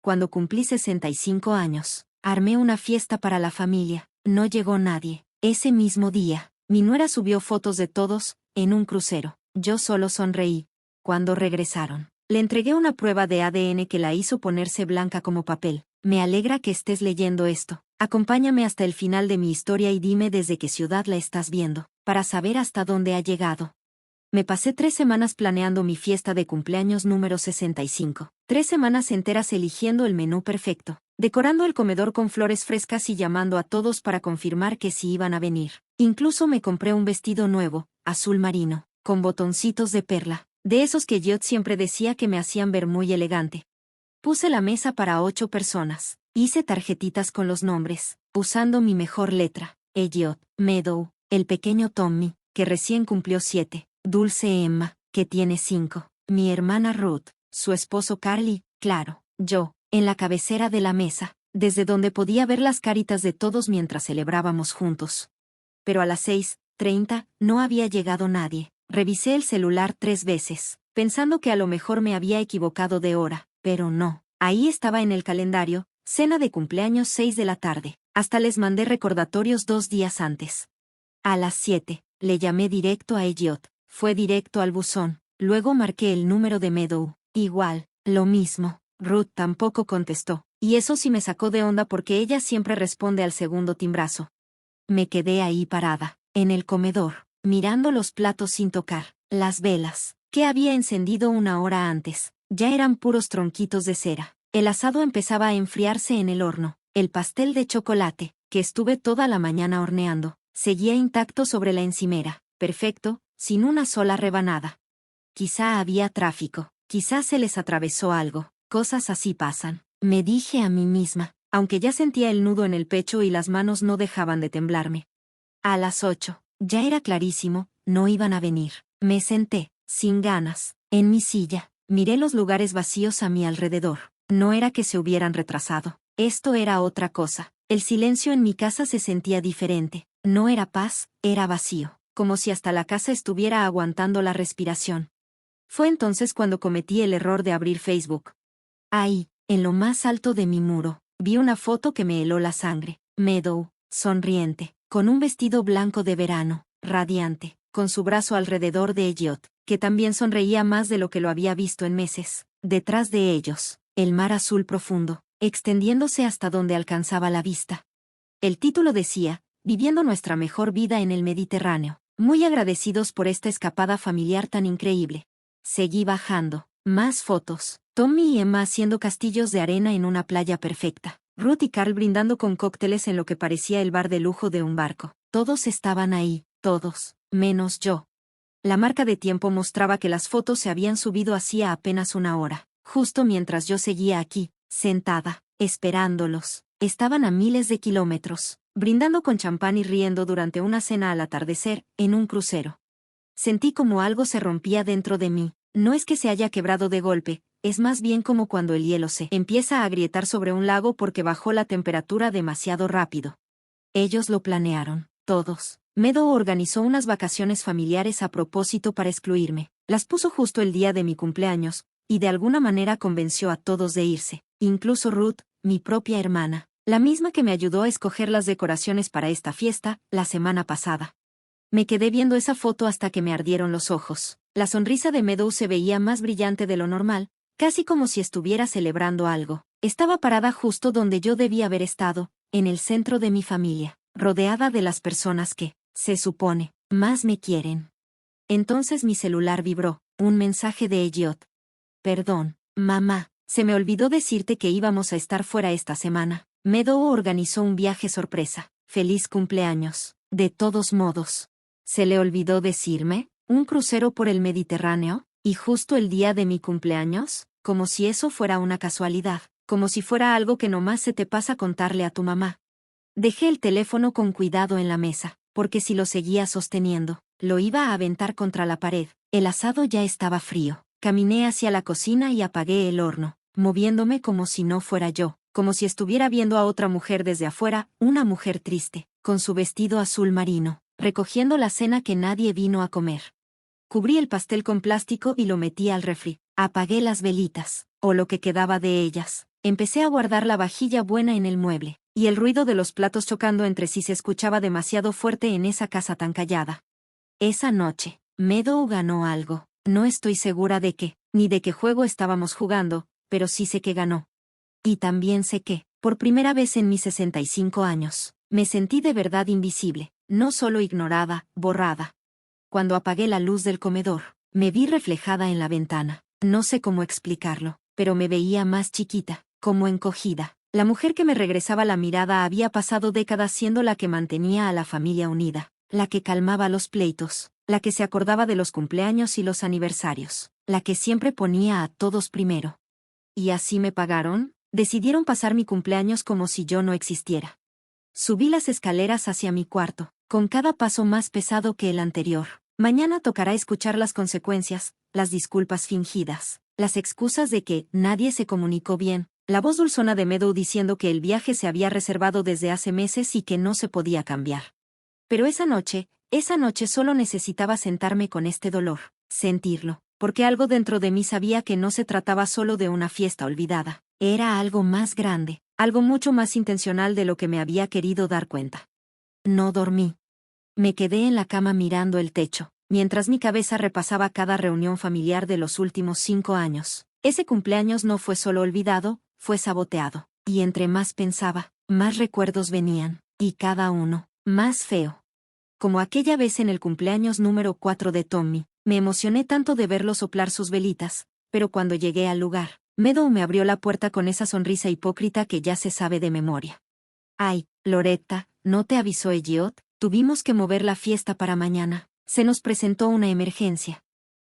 cuando cumplí 65 años, armé una fiesta para la familia. No llegó nadie. Ese mismo día, mi nuera subió fotos de todos, en un crucero. Yo solo sonreí. Cuando regresaron, le entregué una prueba de ADN que la hizo ponerse blanca como papel. Me alegra que estés leyendo esto. Acompáñame hasta el final de mi historia y dime desde qué ciudad la estás viendo, para saber hasta dónde ha llegado. Me pasé 3 semanas planeando mi fiesta de cumpleaños número 65. 3 semanas enteras eligiendo el menú perfecto, decorando el comedor con flores frescas y llamando a todos para confirmar que sí iban a venir. Incluso me compré un vestido nuevo, azul marino, con botoncitos de perla, de esos que Elliot siempre decía que me hacían ver muy elegante. Puse la mesa para 8 personas. Hice tarjetitas con los nombres, usando mi mejor letra. Elliot, Meadow, el pequeño Tommy, que recién cumplió 7. Dulce Emma, que tiene 5, mi hermana Ruth, su esposo Carly, claro, yo, en la cabecera de la mesa, desde donde podía ver las caritas de todos mientras celebrábamos juntos. Pero a las 6:30 no había llegado nadie. Revisé el celular 3 veces, pensando que a lo mejor me había equivocado de hora, pero no. Ahí estaba en el calendario, cena de cumpleaños 6 de la tarde. Hasta les mandé recordatorios 2 días antes. A las 7, le llamé directo a Elliot. Fue directo al buzón. Luego marqué el número de Meadow. Igual, lo mismo. Ruth tampoco contestó. Y eso sí me sacó de onda porque ella siempre responde al segundo timbrazo. Me quedé ahí parada, en el comedor, mirando los platos sin tocar. Las velas, que había encendido 1 hora antes, ya eran puros tronquitos de cera. El asado empezaba a enfriarse en el horno. El pastel de chocolate, que estuve toda la mañana horneando, seguía intacto sobre la encimera. Perfecto, sin una sola rebanada. Quizá había tráfico, quizá se les atravesó algo, cosas así pasan, me dije a mí misma, aunque ya sentía el nudo en el pecho y las manos no dejaban de temblarme. A las 8, ya era clarísimo, no iban a venir. Me senté, sin ganas, en mi silla, miré los lugares vacíos a mi alrededor. No era que se hubieran retrasado, esto era otra cosa. El silencio en mi casa se sentía diferente, no era paz, era vacío. Como si hasta la casa estuviera aguantando la respiración. Fue entonces cuando cometí el error de abrir Facebook. Ahí, en lo más alto de mi muro, vi una foto que me heló la sangre. Meadow, sonriente, con un vestido blanco de verano, radiante, con su brazo alrededor de Elliot, que también sonreía más de lo que lo había visto en meses. Detrás de ellos, el mar azul profundo, extendiéndose hasta donde alcanzaba la vista. El título decía, Viviendo nuestra mejor vida en el Mediterráneo. Muy agradecidos por esta escapada familiar tan increíble. Seguí bajando. Más fotos. Tommy y Emma haciendo castillos de arena en una playa perfecta. Ruth y Carl brindando con cócteles en lo que parecía el bar de lujo de un barco. Todos estaban ahí, todos, menos yo. La marca de tiempo mostraba que las fotos se habían subido hacía apenas 1 hora. Justo mientras yo seguía aquí, sentada, esperándolos. Estaban a miles de kilómetros, brindando con champán y riendo durante una cena al atardecer, en un crucero. Sentí como algo se rompía dentro de mí. No es que se haya quebrado de golpe, es más bien como cuando el hielo se empieza a agrietar sobre un lago porque bajó la temperatura demasiado rápido. Ellos lo planearon, todos. Meadow organizó unas vacaciones familiares a propósito para excluirme. Las puso justo el día de mi cumpleaños, y de alguna manera convenció a todos de irse, incluso Ruth, mi propia hermana. La misma que me ayudó a escoger las decoraciones para esta fiesta, la semana pasada. Me quedé viendo esa foto hasta que me ardieron los ojos. La sonrisa de Meadow se veía más brillante de lo normal, casi como si estuviera celebrando algo. Estaba parada justo donde yo debía haber estado, en el centro de mi familia, rodeada de las personas que, se supone, más me quieren. Entonces mi celular vibró, un mensaje de Elliot. Perdón, mamá, se me olvidó decirte que íbamos a estar fuera esta semana. Meadow organizó un viaje sorpresa. Feliz cumpleaños. De todos modos. ¿Se le olvidó decirme? ¿Un crucero por el Mediterráneo? ¿Y justo el día de mi cumpleaños? Como si eso fuera una casualidad. Como si fuera algo que nomás se te pasa contarle a tu mamá. Dejé el teléfono con cuidado en la mesa, porque si lo seguía sosteniendo, lo iba a aventar contra la pared. El asado ya estaba frío. Caminé hacia la cocina y apagué el horno, moviéndome como si no fuera yo. Como si estuviera viendo a otra mujer desde afuera, una mujer triste, con su vestido azul marino, recogiendo la cena que nadie vino a comer. Cubrí el pastel con plástico y lo metí al refri. Apagué las velitas, o lo que quedaba de ellas. Empecé a guardar la vajilla buena en el mueble, y el ruido de los platos chocando entre sí se escuchaba demasiado fuerte en esa casa tan callada. Esa noche, Meadow ganó algo. No estoy segura de qué, ni de qué juego estábamos jugando, pero sí sé que ganó. Y también sé que, por primera vez en mis 65 años, me sentí de verdad invisible, no solo ignorada, borrada. Cuando apagué la luz del comedor, me vi reflejada en la ventana. No sé cómo explicarlo, pero me veía más chiquita, como encogida. La mujer que me regresaba la mirada había pasado décadas siendo la que mantenía a la familia unida, la que calmaba los pleitos, la que se acordaba de los cumpleaños y los aniversarios, la que siempre ponía a todos primero. ¿Y así me pagaron? Decidieron pasar mi cumpleaños como si yo no existiera. Subí las escaleras hacia mi cuarto, con cada paso más pesado que el anterior. Mañana tocará escuchar las consecuencias, las disculpas fingidas, las excusas de que nadie se comunicó bien, la voz dulzona de Meadow diciendo que el viaje se había reservado desde hace meses y que no se podía cambiar. Pero esa noche solo necesitaba sentarme con este dolor, sentirlo, porque algo dentro de mí sabía que no se trataba solo de una fiesta olvidada, era algo más grande, algo mucho más intencional de lo que me había querido dar cuenta. No dormí. Me quedé en la cama mirando el techo, mientras mi cabeza repasaba cada reunión familiar de los últimos 5 años. Ese cumpleaños no fue solo olvidado, fue saboteado, y entre más pensaba, más recuerdos venían, y cada uno, más feo. Como aquella vez en el cumpleaños número 4 de Tommy, me emocioné tanto de verlo soplar sus velitas, pero cuando llegué al lugar, Meadow me abrió la puerta con esa sonrisa hipócrita que ya se sabe de memoria. Ay, Loretta, ¿no te avisó Elliot? Tuvimos que mover la fiesta para mañana. Se nos presentó una emergencia.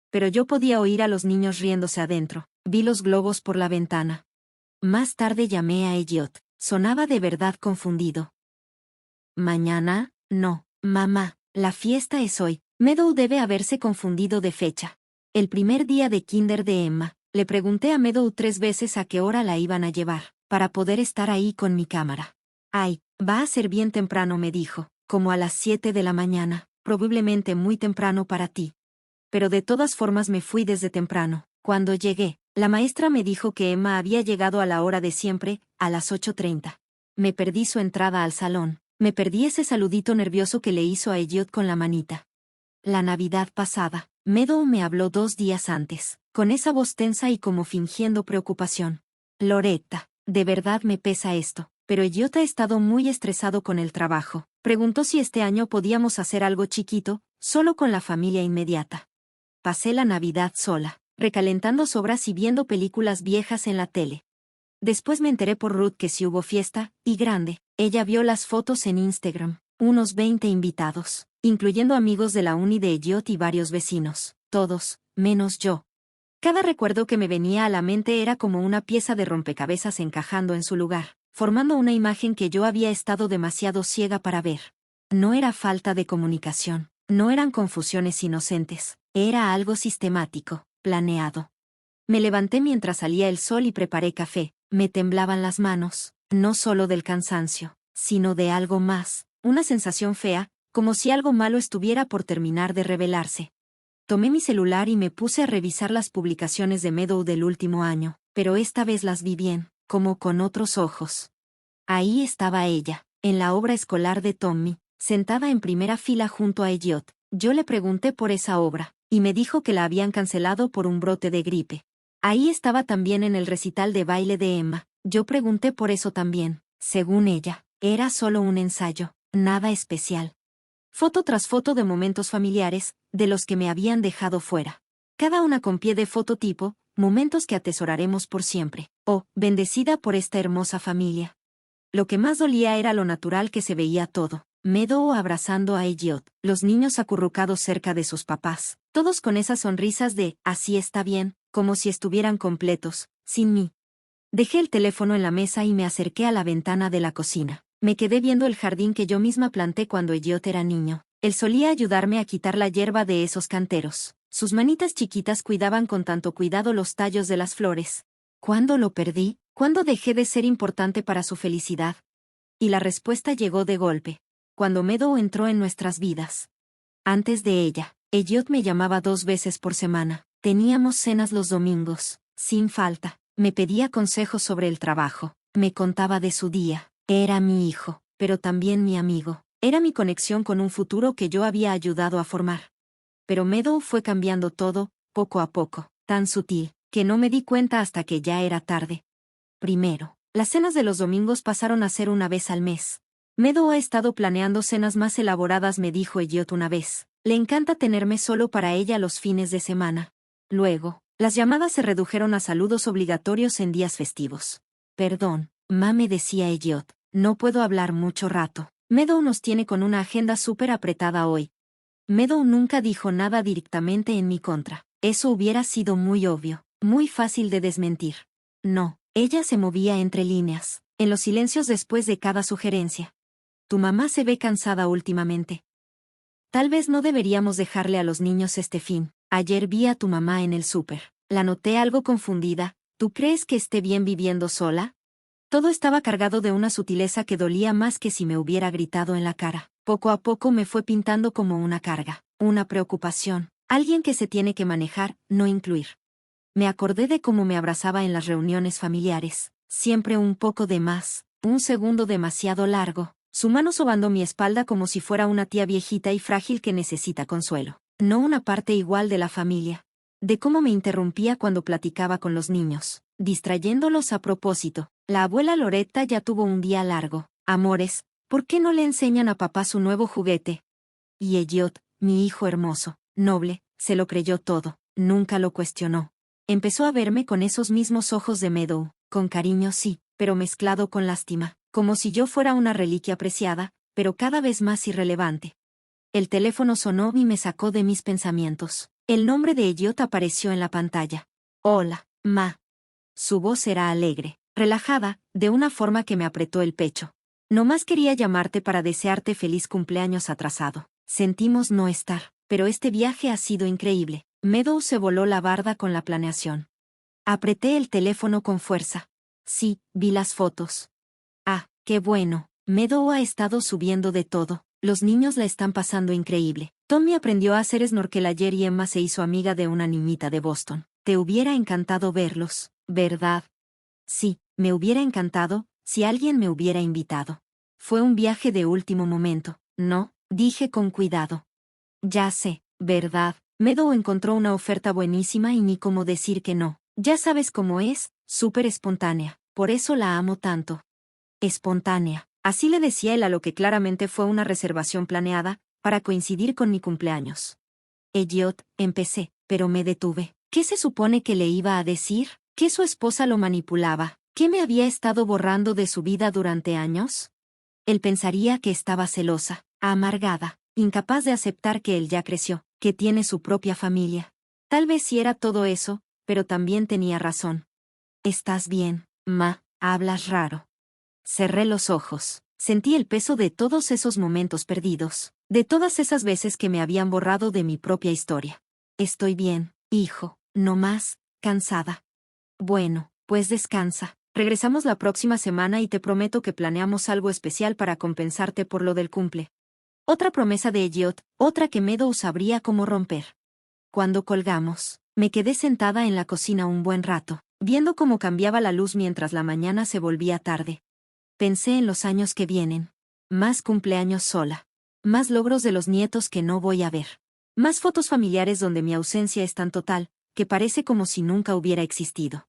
Pero yo podía oír a los niños riéndose adentro. Vi los globos por la ventana. Más tarde llamé a Elliot. Sonaba de verdad confundido. ¿Mañana? No, mamá, la fiesta es hoy. Meadow debe haberse confundido de fecha. El primer día de kinder de Emma, le pregunté a Meadow 3 veces a qué hora la iban a llevar, para poder estar ahí con mi cámara. Ay, va a ser bien temprano, me dijo, como a las 7 de la mañana, probablemente muy temprano para ti. Pero de todas formas me fui desde temprano. Cuando llegué, la maestra me dijo que Emma había llegado a la hora de siempre, a las 8:30. Me perdí su entrada al salón, me perdí ese saludito nervioso que le hizo a Elliot con la manita. La Navidad pasada, Meadow me habló 2 días antes, con esa voz tensa y como fingiendo preocupación. Loretta, de verdad me pesa esto, pero Elliot ha estado muy estresado con el trabajo. Preguntó si este año podíamos hacer algo chiquito, solo con la familia inmediata. Pasé la Navidad sola, recalentando sobras y viendo películas viejas en la tele. Después me enteré por Ruth que sí hubo fiesta, y grande. Ella vio las fotos en Instagram, unos 20 invitados, incluyendo amigos de la uni de Elliot y varios vecinos, todos, menos yo. Cada recuerdo que me venía a la mente era como una pieza de rompecabezas encajando en su lugar, formando una imagen que yo había estado demasiado ciega para ver. No era falta de comunicación, no eran confusiones inocentes, era algo sistemático, planeado. Me levanté mientras salía el sol y preparé café. Me temblaban las manos, no solo del cansancio, sino de algo más, una sensación fea, como si algo malo estuviera por terminar de revelarse. Tomé mi celular y me puse a revisar las publicaciones de Meadow del último año, pero esta vez las vi bien, como con otros ojos. Ahí estaba ella, en la obra escolar de Tommy, sentada en primera fila junto a Elliot. Yo le pregunté por esa obra, y me dijo que la habían cancelado por un brote de gripe. Ahí estaba también en el recital de baile de Emma. Yo pregunté por eso también. Según ella, era solo un ensayo, nada especial. Foto tras foto de momentos familiares, de los que me habían dejado fuera. Cada una con pie de fototipo, momentos que atesoraremos por siempre. Oh, bendecida por esta hermosa familia. Lo que más dolía era lo natural que se veía todo. Meadow abrazando a Elliot, los niños acurrucados cerca de sus papás, todos con esas sonrisas de «así está bien», como si estuvieran completos, sin mí. Dejé el teléfono en la mesa y me acerqué a la ventana de la cocina. Me quedé viendo el jardín que yo misma planté cuando Elliot era niño. Él solía ayudarme a quitar la hierba de esos canteros. Sus manitas chiquitas cuidaban con tanto cuidado los tallos de las flores. ¿Cuándo lo perdí? ¿Cuándo dejé de ser importante para su felicidad? Y la respuesta llegó de golpe. Cuando Meadow entró en nuestras vidas. Antes de ella, Elliot me llamaba 2 veces por semana. Teníamos cenas los domingos, sin falta. Me pedía consejos sobre el trabajo, me contaba de su día. Era mi hijo, pero también mi amigo. Era mi conexión con un futuro que yo había ayudado a formar. Pero Meadow fue cambiando todo, poco a poco, tan sutil, que no me di cuenta hasta que ya era tarde. Primero, las cenas de los domingos pasaron a ser una vez al mes. Meadow ha estado planeando cenas más elaboradas, me dijo Elliot una vez. Le encanta tenerme solo para ella los fines de semana. Luego, las llamadas se redujeron a saludos obligatorios en días festivos. Perdón, ma, me decía Elliot, no puedo hablar mucho rato. Meadow nos tiene con una agenda súper apretada hoy. Meadow nunca dijo nada directamente en mi contra. Eso hubiera sido muy obvio, muy fácil de desmentir. No, ella se movía entre líneas, en los silencios después de cada sugerencia. Tu mamá se ve cansada últimamente. Tal vez no deberíamos dejarle a los niños este fin. Ayer vi a tu mamá en el súper. La noté algo confundida. ¿Tú crees que esté bien viviendo sola? Todo estaba cargado de una sutileza que dolía más que si me hubiera gritado en la cara. Poco a poco me fue pintando como una carga, una preocupación, alguien que se tiene que manejar, no incluir. Me acordé de cómo me abrazaba en las reuniones familiares, siempre un poco de más, un segundo demasiado largo, su mano sobando mi espalda como si fuera una tía viejita y frágil que necesita consuelo, no una parte igual de la familia. De cómo me interrumpía cuando platicaba con los niños, distrayéndolos a propósito. La abuela Loretta ya tuvo un día largo. Amores, ¿por qué no le enseñan a papá su nuevo juguete? Y Elliot, mi hijo hermoso, noble, se lo creyó todo, nunca lo cuestionó. Empezó a verme con esos mismos ojos de Meadow, con cariño sí, pero mezclado con lástima, como si yo fuera una reliquia preciada, pero cada vez más irrelevante. El teléfono sonó y me sacó de mis pensamientos. El nombre de Elliot apareció en la pantalla. Hola, ma. Su voz era alegre, relajada, de una forma que me apretó el pecho. Nomás quería llamarte para desearte feliz cumpleaños atrasado. Sentimos no estar, pero este viaje ha sido increíble. Meadow se voló la barda con la planeación. Apreté el teléfono con fuerza. Sí, vi las fotos. Ah, qué bueno. Meadow ha estado subiendo de todo. Los niños la están pasando increíble. Tommy aprendió a hacer snorkel ayer y Emma se hizo amiga de una niñita de Boston. Te hubiera encantado verlos, ¿verdad? Sí, me hubiera encantado, si alguien me hubiera invitado. Fue un viaje de último momento, ¿no? Dije con cuidado. Ya sé, ¿verdad? Meadow encontró una oferta buenísima y ni cómo decir que no. Ya sabes cómo es, súper espontánea, por eso la amo tanto. Espontánea. Así le decía él a lo que claramente fue una reservación planeada, para coincidir con mi cumpleaños. Elliot, empecé, pero me detuve. ¿Qué se supone que le iba a decir? ¿Que su esposa lo manipulaba? ¿Que me había estado borrando de su vida durante años? Él pensaría que estaba celosa, amargada, incapaz de aceptar que él ya creció, que tiene su propia familia. Tal vez sí era todo eso, pero también tenía razón. ¿Estás bien, ma? Hablas raro. Cerré los ojos. Sentí el peso de todos esos momentos perdidos, de todas esas veces que me habían borrado de mi propia historia. Estoy bien, hijo, no más, cansada. Bueno, pues descansa. Regresamos la próxima semana y te prometo que planeamos algo especial para compensarte por lo del cumple. Otra promesa de Elliot, otra que Meadow sabría cómo romper. Cuando colgamos, me quedé sentada en la cocina un buen rato, viendo cómo cambiaba la luz mientras la mañana se volvía tarde. Pensé en los años que vienen. Más cumpleaños sola. Más logros de los nietos que no voy a ver. Más fotos familiares donde mi ausencia es tan total, que parece como si nunca hubiera existido.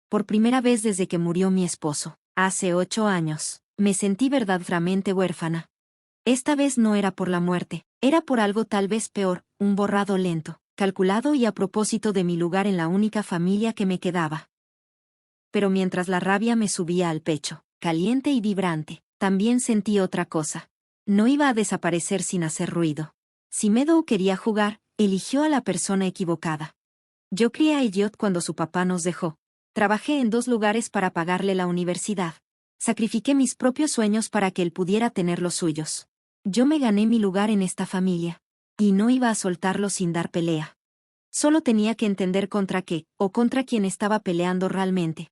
Por primera vez desde que murió mi esposo, hace 8 años, me sentí verdaderamente huérfana. Esta vez no era por la muerte, era por algo tal vez peor, un borrado lento, calculado y a propósito de mi lugar en la única familia que me quedaba. Pero mientras la rabia me subía al pecho, caliente y vibrante, también sentí otra cosa. No iba a desaparecer sin hacer ruido. Si Meadow quería jugar, eligió a la persona equivocada. Yo crié a Elliot cuando su papá nos dejó. Trabajé en 2 lugares para pagarle la universidad. Sacrifiqué mis propios sueños para que él pudiera tener los suyos. Yo me gané mi lugar en esta familia. Y no iba a soltarlo sin dar pelea. Solo tenía que entender contra qué, o contra quién estaba peleando realmente.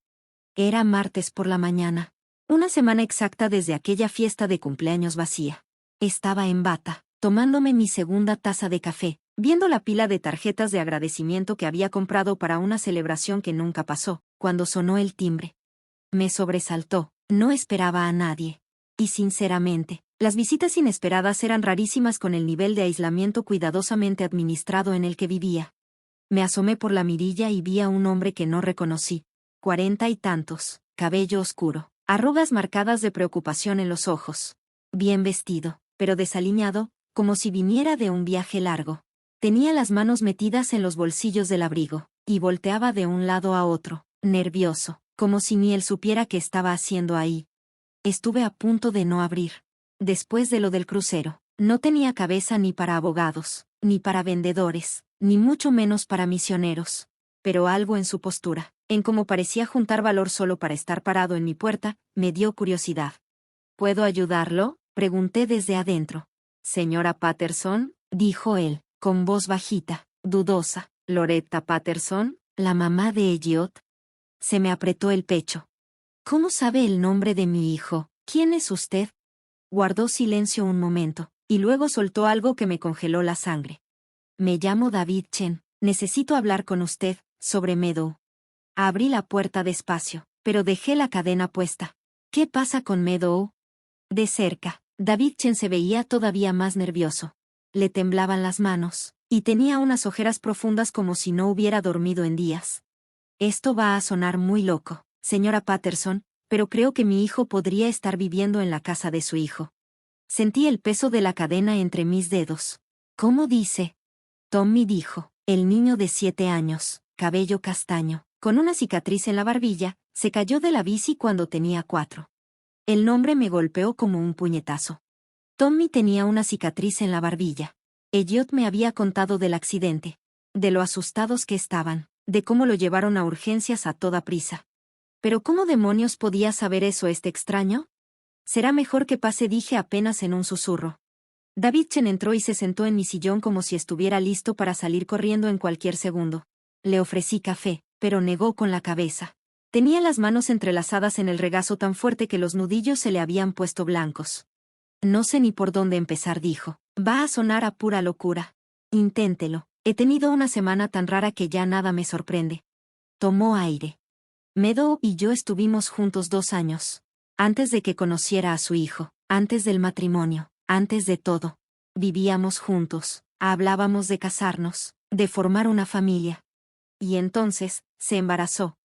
Era martes por la mañana. Una semana exacta desde aquella fiesta de cumpleaños vacía. Estaba en bata, tomándome mi segunda taza de café, viendo la pila de tarjetas de agradecimiento que había comprado para una celebración que nunca pasó, cuando sonó el timbre. Me sobresaltó, no esperaba a nadie. Y sinceramente, las visitas inesperadas eran rarísimas con el nivel de aislamiento cuidadosamente administrado en el que vivía. Me asomé por la mirilla y vi a un hombre que no reconocí. 40 y tantos, cabello oscuro, arrugas marcadas de preocupación en los ojos. Bien vestido, pero desaliñado, como si viniera de un viaje largo. Tenía las manos metidas en los bolsillos del abrigo, y volteaba de un lado a otro, nervioso, como si ni él supiera qué estaba haciendo ahí. Estuve a punto de no abrir. Después de lo del crucero, no tenía cabeza ni para abogados, ni para vendedores, ni mucho menos para misioneros. Pero algo en su postura, en cómo parecía juntar valor solo para estar parado en mi puerta, me dio curiosidad. ¿Puedo ayudarlo?, pregunté desde adentro. Señora Patterson, dijo él, con voz bajita, dudosa. Loretta Patterson, la mamá de Elliot. Se me apretó el pecho. ¿Cómo sabe el nombre de mi hijo? ¿Quién es usted? Guardó silencio un momento, y luego soltó algo que me congeló la sangre. Me llamo David Chen. Necesito hablar con usted, sobre Meadow. Abrí la puerta despacio, pero dejé la cadena puesta. ¿Qué pasa con Meadow? De cerca, David Chen se veía todavía más nervioso. Le temblaban las manos, y tenía unas ojeras profundas como si no hubiera dormido en días. Esto va a sonar muy loco, señora Patterson, pero creo que mi hijo podría estar viviendo en la casa de su hijo. Sentí el peso de la cadena entre mis dedos. ¿Cómo dice? Tommy dijo, el niño de 7 años, cabello castaño, con una cicatriz en la barbilla, se cayó de la bici cuando tenía 4. El nombre me golpeó como un puñetazo. Tommy tenía una cicatriz en la barbilla. Elliot me había contado del accidente, de lo asustados que estaban, de cómo lo llevaron a urgencias a toda prisa. ¿Pero cómo demonios podía saber eso este extraño? Será mejor que pase, dije apenas en un susurro. David Chen entró y se sentó en mi sillón como si estuviera listo para salir corriendo en cualquier segundo. Le ofrecí café, pero negó con la cabeza. Tenía las manos entrelazadas en el regazo tan fuerte que los nudillos se le habían puesto blancos. No sé ni por dónde empezar, dijo. Va a sonar a pura locura. Inténtelo. He tenido una semana tan rara que ya nada me sorprende. Tomó aire. Meadow y yo estuvimos juntos 2 años. Antes de que conociera a su hijo, antes del matrimonio, antes de todo. Vivíamos juntos, hablábamos de casarnos, de formar una familia. Y entonces, se embarazó.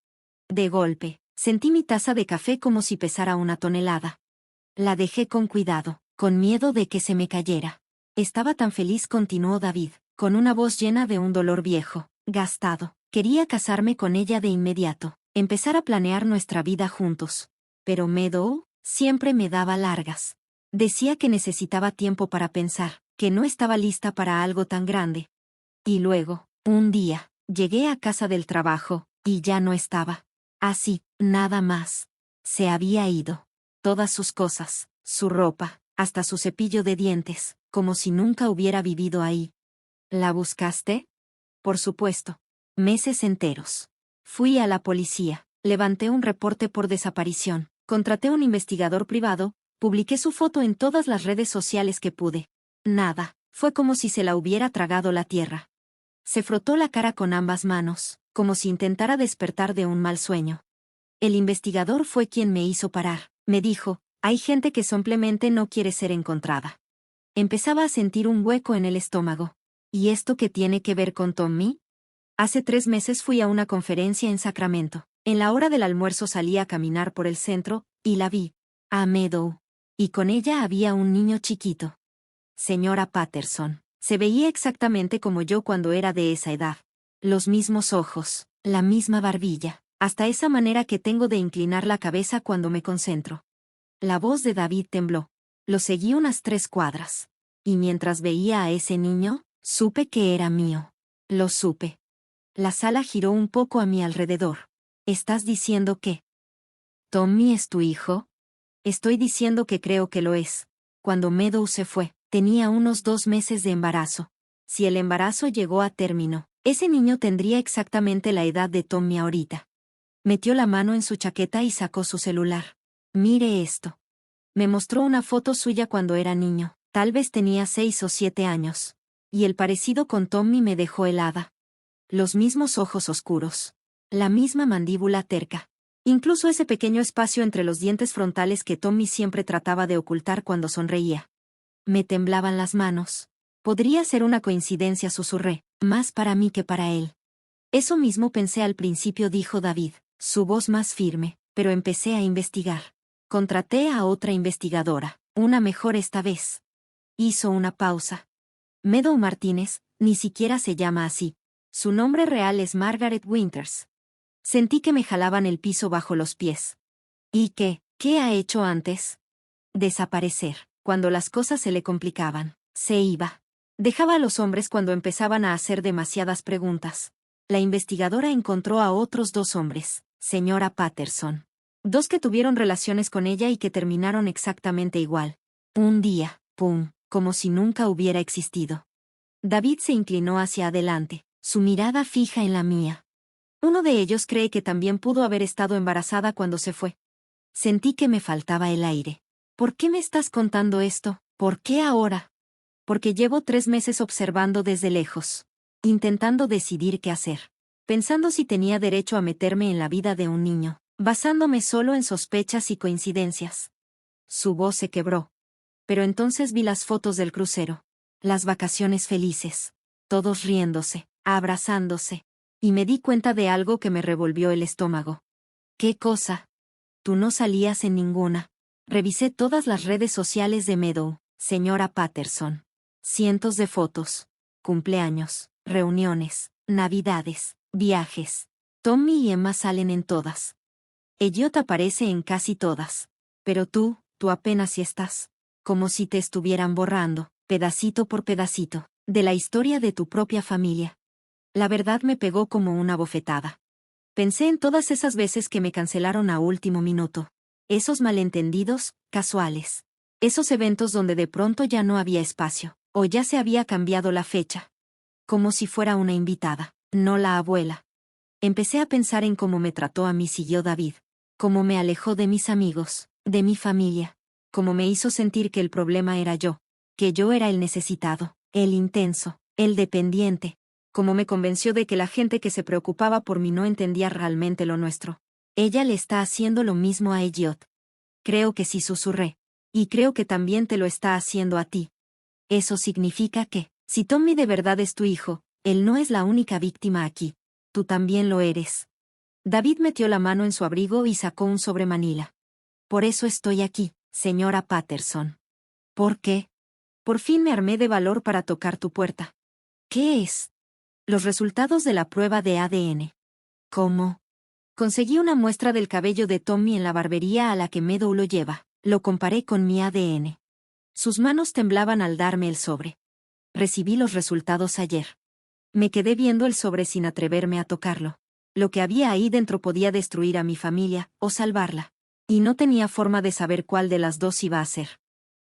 De golpe, sentí mi taza de café como si pesara 1 tonelada. La dejé con cuidado, con miedo de que se me cayera. Estaba tan feliz, continuó David, con una voz llena de un dolor viejo, gastado. Quería casarme con ella de inmediato, empezar a planear nuestra vida juntos. Pero Meadow siempre me daba largas. Decía que necesitaba tiempo para pensar, que no estaba lista para algo tan grande. Y luego, un día, llegué a casa del trabajo, y ya no estaba. Así, nada más. Se había ido. Todas sus cosas, su ropa, hasta su cepillo de dientes, como si nunca hubiera vivido ahí. ¿La buscaste? Por supuesto. Meses enteros. Fui a la policía, levanté un reporte por desaparición, contraté un investigador privado, publiqué su foto en todas las redes sociales que pude. Nada, fue como si se la hubiera tragado la tierra. Se frotó la cara con ambas manos, como si intentara despertar de un mal sueño. El investigador fue quien me hizo parar. Me dijo, hay gente que simplemente no quiere ser encontrada. Empezaba a sentir un hueco en el estómago. ¿Y esto qué tiene que ver con Tommy? Hace 3 meses fui a una conferencia en Sacramento. En la hora del almuerzo salí a caminar por el centro, y la vi. A Meadow. Y con ella había un niño chiquito. Señora Patterson. Se veía exactamente como yo cuando era de esa edad. Los mismos ojos, la misma barbilla, hasta esa manera que tengo de inclinar la cabeza cuando me concentro. La voz de David tembló. Lo seguí unas 3 cuadras. Y mientras veía a ese niño, supe que era mío. Lo supe. La sala giró un poco a mi alrededor. ¿Estás diciendo que Tommy es tu hijo? Estoy diciendo que creo que lo es. Cuando Meadow se fue, tenía unos 2 meses de embarazo. Si el embarazo llegó a término, ese niño tendría exactamente la edad de Tommy ahorita. Metió la mano en su chaqueta y sacó su celular. Mire esto. Me mostró una foto suya cuando era niño, tal vez tenía 6 o 7 años. Y el parecido con Tommy me dejó helada. Los mismos ojos oscuros. La misma mandíbula terca. Incluso ese pequeño espacio entre los dientes frontales que Tommy siempre trataba de ocultar cuando sonreía. Me temblaban las manos. Podría ser una coincidencia, susurré, más para mí que para él. Eso mismo pensé al principio, dijo David, su voz más firme, pero empecé a investigar. Contraté a otra investigadora, una mejor esta vez. Hizo una pausa. Meadow Martínez, ni siquiera se llama así. Su nombre real es Margaret Winters. Sentí que me jalaban el piso bajo los pies. ¿Y qué ha hecho antes? Desaparecer. Cuando las cosas se le complicaban, se iba. Dejaba a los hombres cuando empezaban a hacer demasiadas preguntas. La investigadora encontró a otros 2 hombres, señora Patterson. 2 que tuvieron relaciones con ella y que terminaron exactamente igual. Un día, ¡pum!, como si nunca hubiera existido. David se inclinó hacia adelante, su mirada fija en la mía. Uno de ellos cree que también pudo haber estado embarazada cuando se fue. Sentí que me faltaba el aire. ¿Por qué me estás contando esto? ¿Por qué ahora? Porque llevo 3 meses observando desde lejos, intentando decidir qué hacer, pensando si tenía derecho a meterme en la vida de un niño, basándome solo en sospechas y coincidencias. Su voz se quebró. Pero entonces vi las fotos del crucero, las vacaciones felices, todos riéndose, abrazándose, y me di cuenta de algo que me revolvió el estómago. ¿Qué cosa? Tú no salías en ninguna. Revisé todas las redes sociales de Meadow, señora Patterson. Cientos de fotos. Cumpleaños, reuniones, navidades, viajes. Tommy y Emma salen en todas. Elliot aparece en casi todas. Pero tú apenas si estás. Como si te estuvieran borrando, pedacito por pedacito, de la historia de tu propia familia. La verdad me pegó como una bofetada. Pensé en todas esas veces que me cancelaron a último minuto. Esos malentendidos, casuales. Esos eventos donde de pronto ya no había espacio, o ya se había cambiado la fecha. Como si fuera una invitada, no la abuela. Empecé a pensar en cómo me trató a mí, siguió David. Cómo me alejó de mis amigos, de mi familia. Cómo me hizo sentir que el problema era yo. Que yo era el necesitado, el intenso, el dependiente. Cómo me convenció de que la gente que se preocupaba por mí no entendía realmente lo nuestro. Ella le está haciendo lo mismo a Elliot. Creo que sí, susurré. Y creo que también te lo está haciendo a ti. Eso significa que, si Tommy de verdad es tu hijo, él no es la única víctima aquí. Tú también lo eres. David metió la mano en su abrigo y sacó un sobre Manila. Por eso estoy aquí, señora Patterson. ¿Por qué? Por fin me armé de valor para tocar tu puerta. ¿Qué es? Los resultados de la prueba de ADN. ¿Cómo? Conseguí una muestra del cabello de Tommy en la barbería a la que Meadow lo lleva. Lo comparé con mi ADN. Sus manos temblaban al darme el sobre. Recibí los resultados ayer. Me quedé viendo el sobre sin atreverme a tocarlo. Lo que había ahí dentro podía destruir a mi familia, o salvarla. Y no tenía forma de saber cuál de las dos iba a ser.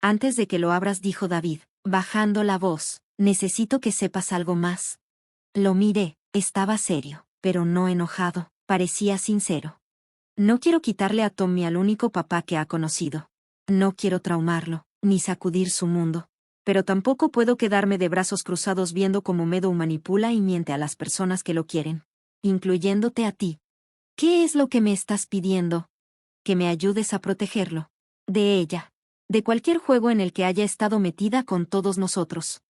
Antes de que lo abras, dijo David, bajando la voz, necesito que sepas algo más. Lo miré, estaba serio, pero no enojado, parecía sincero. No quiero quitarle a Tommy al único papá que ha conocido. No quiero traumarlo, ni sacudir su mundo. Pero tampoco puedo quedarme de brazos cruzados viendo cómo Meadow manipula y miente a las personas que lo quieren. Incluyéndote a ti. ¿Qué es lo que me estás pidiendo? Que me ayudes a protegerlo. De ella. De cualquier juego en el que haya estado metida con todos nosotros.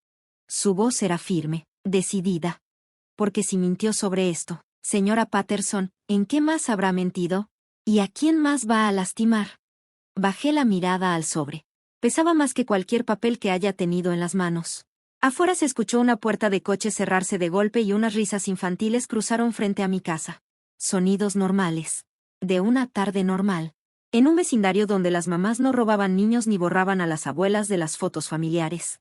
Su voz era firme, decidida. Porque si mintió sobre esto, señora Patterson, ¿en qué más habrá mentido? ¿Y a quién más va a lastimar? Bajé la mirada al sobre. Pesaba más que cualquier papel que haya tenido en las manos. Afuera se escuchó una puerta de coche cerrarse de golpe y unas risas infantiles cruzaron frente a mi casa. Sonidos normales. De una tarde normal. En un vecindario donde las mamás no robaban niños ni borraban a las abuelas de las fotos familiares.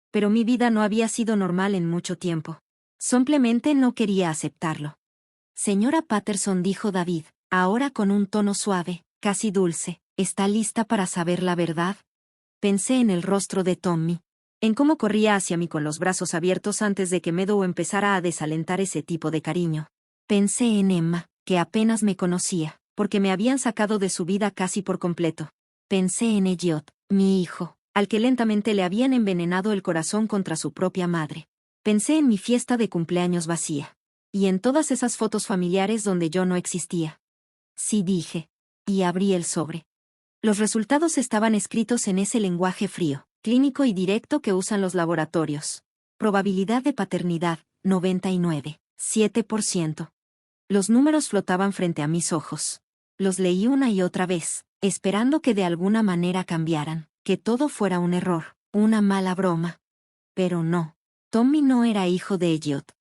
Pero mi vida no había sido normal en mucho tiempo. Simplemente no quería aceptarlo. Señora Patterson, dijo David, ahora con un tono suave, casi dulce, ¿está lista para saber la verdad? Pensé en el rostro de Tommy. En cómo corría hacia mí con los brazos abiertos antes de que Meadow empezara a desalentar ese tipo de cariño. Pensé en Emma, que apenas me conocía, porque me habían sacado de su vida casi por completo. Pensé en Elliot, mi hijo, al que lentamente le habían envenenado el corazón contra su propia madre. Pensé en mi fiesta de cumpleaños vacía. Y en todas esas fotos familiares donde yo no existía. Sí, dije. Y abrí el sobre. Los resultados estaban escritos en ese lenguaje frío, clínico y directo que usan los laboratorios. Probabilidad de paternidad, 99,7%. Los números flotaban frente a mis ojos. Los leí una y otra vez, esperando que de alguna manera cambiaran, que todo fuera un error, una mala broma. Pero no. Tommy no era hijo de Elliot.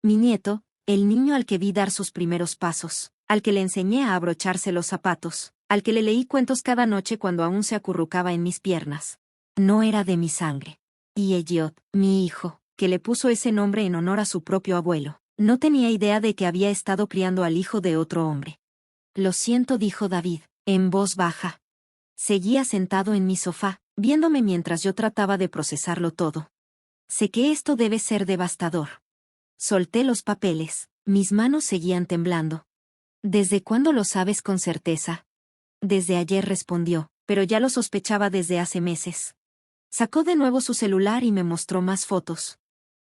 Mi nieto, el niño al que vi dar sus primeros pasos, al que le enseñé a abrocharse los zapatos, al que le leí cuentos cada noche cuando aún se acurrucaba en mis piernas. No era de mi sangre. Y Elliot, mi hijo, que le puso ese nombre en honor a su propio abuelo, no tenía idea de que había estado criando al hijo de otro hombre. Lo siento, dijo David, en voz baja. Seguía sentado en mi sofá, viéndome mientras yo trataba de procesarlo todo. Sé que esto debe ser devastador. Solté los papeles, mis manos seguían temblando. ¿Desde cuándo lo sabes con certeza? Desde ayer, respondió, pero ya lo sospechaba desde hace meses. Sacó de nuevo su celular y me mostró más fotos.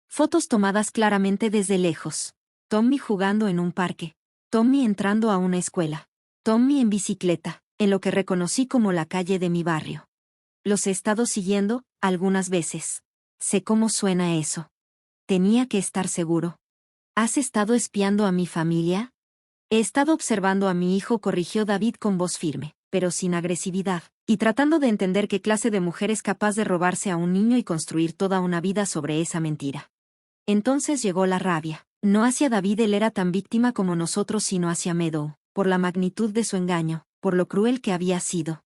Fotos tomadas claramente desde lejos. Tommy jugando en un parque. Tommy entrando a una escuela. Tommy en bicicleta, en lo que reconocí como la calle de mi barrio. Los he estado siguiendo, algunas veces. Sé cómo suena eso. Tenía que estar seguro. ¿Has estado espiando a mi familia? He estado observando a mi hijo, corrigió David con voz firme, pero sin agresividad, y tratando de entender qué clase de mujer es capaz de robarse a un niño y construir toda una vida sobre esa mentira. Entonces llegó la rabia. No hacia David, él era tan víctima como nosotros, sino hacia Meadow, por la magnitud de su engaño, por lo cruel que había sido.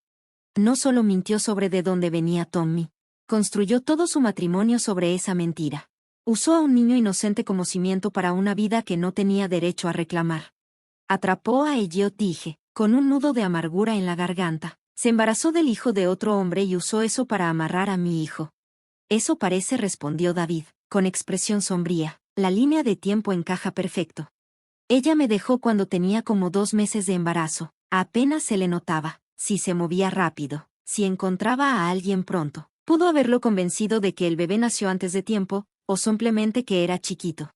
No solo mintió sobre de dónde venía Tommy. Construyó todo su matrimonio sobre esa mentira. Usó a un niño inocente como cimiento para una vida que no tenía derecho a reclamar. Atrapó a Elliot, dije, con un nudo de amargura en la garganta. Se embarazó del hijo de otro hombre y usó eso para amarrar a mi hijo. Eso parece, respondió David, con expresión sombría. La línea de tiempo encaja perfecto. Ella me dejó cuando tenía como 2 meses de embarazo. Apenas se le notaba, si se movía rápido, si encontraba a alguien pronto. Pudo haberlo convencido de que el bebé nació antes de tiempo, o simplemente que era chiquito.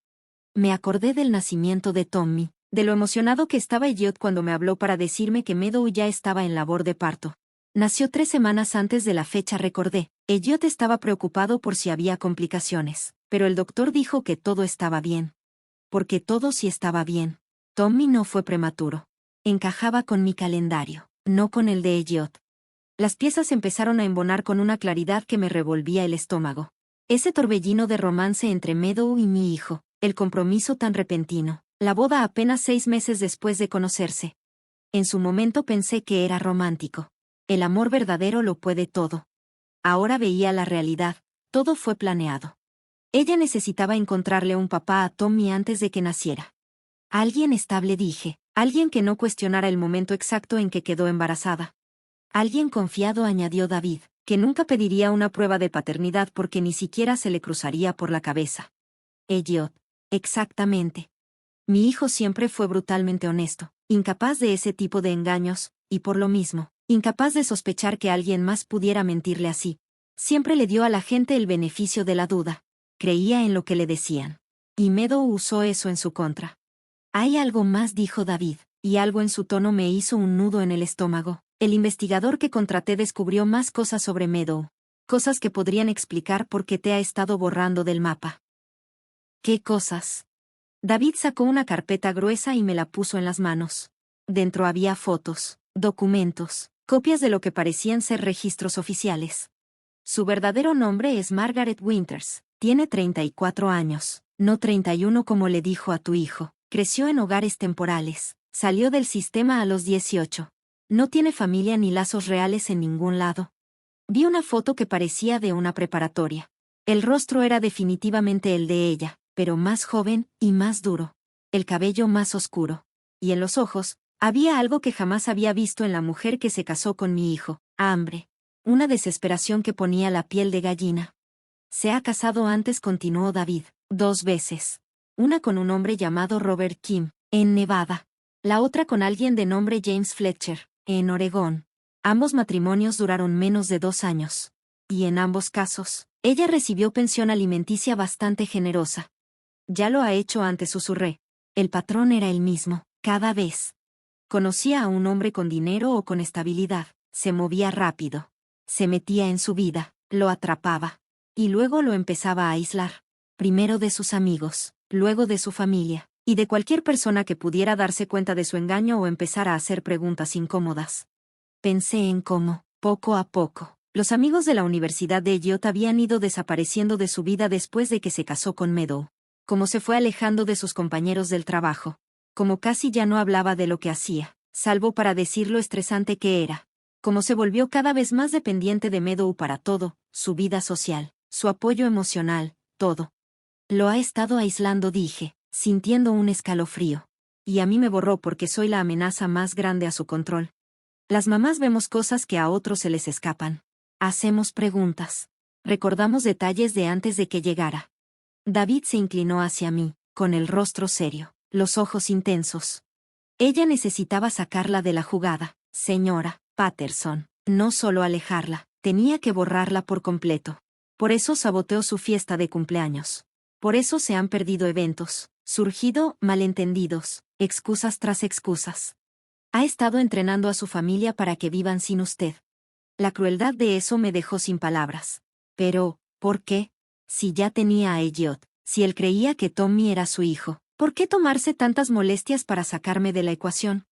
Me acordé del nacimiento de Tommy, de lo emocionado que estaba Elliot cuando me habló para decirme que Meadow ya estaba en labor de parto. Nació 3 semanas antes de la fecha, recordé. Elliot estaba preocupado por si había complicaciones, pero el doctor dijo que todo estaba bien. Porque todo sí estaba bien. Tommy no fue prematuro. Encajaba con mi calendario, no con el de Elliot. Las piezas empezaron a embonar con una claridad que me revolvía el estómago. Ese torbellino de romance entre Meadow y mi hijo, el compromiso tan repentino, la boda apenas 6 meses después de conocerse. En su momento pensé que era romántico. El amor verdadero lo puede todo. Ahora veía la realidad, todo fue planeado. Ella necesitaba encontrarle un papá a Tommy antes de que naciera. Alguien estable, dije, alguien que no cuestionara el momento exacto en que quedó embarazada. Alguien confiado, añadió David, que nunca pediría una prueba de paternidad porque ni siquiera se le cruzaría por la cabeza. Elliot. Exactamente. Mi hijo siempre fue brutalmente honesto, incapaz de ese tipo de engaños, y por lo mismo, incapaz de sospechar que alguien más pudiera mentirle así. Siempre le dio a la gente el beneficio de la duda. Creía en lo que le decían. Y Meadow usó eso en su contra. Hay algo más, dijo David, y algo en su tono me hizo un nudo en el estómago. El investigador que contraté descubrió más cosas sobre Meadow. Cosas que podrían explicar por qué te ha estado borrando del mapa. ¿Qué cosas? David sacó una carpeta gruesa y me la puso en las manos. Dentro había fotos, documentos, copias de lo que parecían ser registros oficiales. Su verdadero nombre es Margaret Winters, tiene 34 años, no 31 como le dijo a tu hijo. Creció en hogares temporales, salió del sistema a los 18. No tiene familia ni lazos reales en ningún lado. Vi una foto que parecía de una preparatoria. El rostro era definitivamente el de ella, pero más joven y más duro. El cabello más oscuro. Y en los ojos, había algo que jamás había visto en la mujer que se casó con mi hijo: hambre. Una desesperación que ponía la piel de gallina. Se ha casado antes, continuó David, 2 veces. Una con un hombre llamado Robert Kim, en Nevada. La otra con alguien de nombre James Fletcher, en Oregón. Ambos matrimonios duraron menos de 2 años. Y en ambos casos, ella recibió pensión alimenticia bastante generosa. Ya lo ha hecho antes, susurré. El patrón era el mismo, cada vez. Conocía a un hombre con dinero o con estabilidad, se movía rápido. Se metía en su vida, lo atrapaba. Y luego lo empezaba a aislar. Primero de sus amigos, luego de su familia, y de cualquier persona que pudiera darse cuenta de su engaño o empezar a hacer preguntas incómodas. Pensé en cómo, poco a poco, los amigos de la Universidad de Elliot habían ido desapareciendo de su vida después de que se casó con Meadow. Cómo se fue alejando de sus compañeros del trabajo. Cómo casi ya no hablaba de lo que hacía, salvo para decir lo estresante que era. Cómo se volvió cada vez más dependiente de Meadow para todo, su vida social, su apoyo emocional, todo. Lo ha estado aislando, dije, sintiendo un escalofrío. Y a mí me borró porque soy la amenaza más grande a su control. Las mamás vemos cosas que a otros se les escapan. Hacemos preguntas. Recordamos detalles de antes de que llegara. David se inclinó hacia mí, con el rostro serio, los ojos intensos. Ella necesitaba sacarla de la jugada, señora Patterson, no solo alejarla, tenía que borrarla por completo. Por eso saboteó su fiesta de cumpleaños. Por eso se han perdido eventos, surgido malentendidos, excusas tras excusas. Ha estado entrenando a su familia para que vivan sin usted. La crueldad de eso me dejó sin palabras. Pero, ¿por qué? Si ya tenía a Elliot, si él creía que Tommy era su hijo, ¿por qué tomarse tantas molestias para sacarme de la ecuación?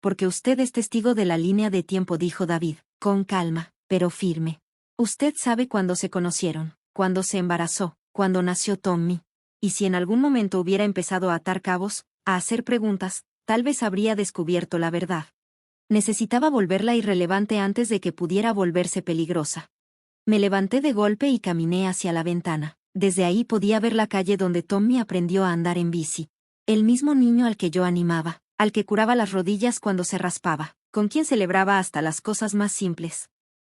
Porque usted es testigo de la línea de tiempo, dijo David, con calma, pero firme. Usted sabe cuándo se conocieron, cuándo se embarazó, cuándo nació Tommy. Y si en algún momento hubiera empezado a atar cabos, a hacer preguntas, tal vez habría descubierto la verdad. Necesitaba volverla irrelevante antes de que pudiera volverse peligrosa. Me levanté de golpe y caminé hacia la ventana. Desde ahí podía ver la calle donde Tommy aprendió a andar en bici. El mismo niño al que yo animaba, al que curaba las rodillas cuando se raspaba, con quien celebraba hasta las cosas más simples.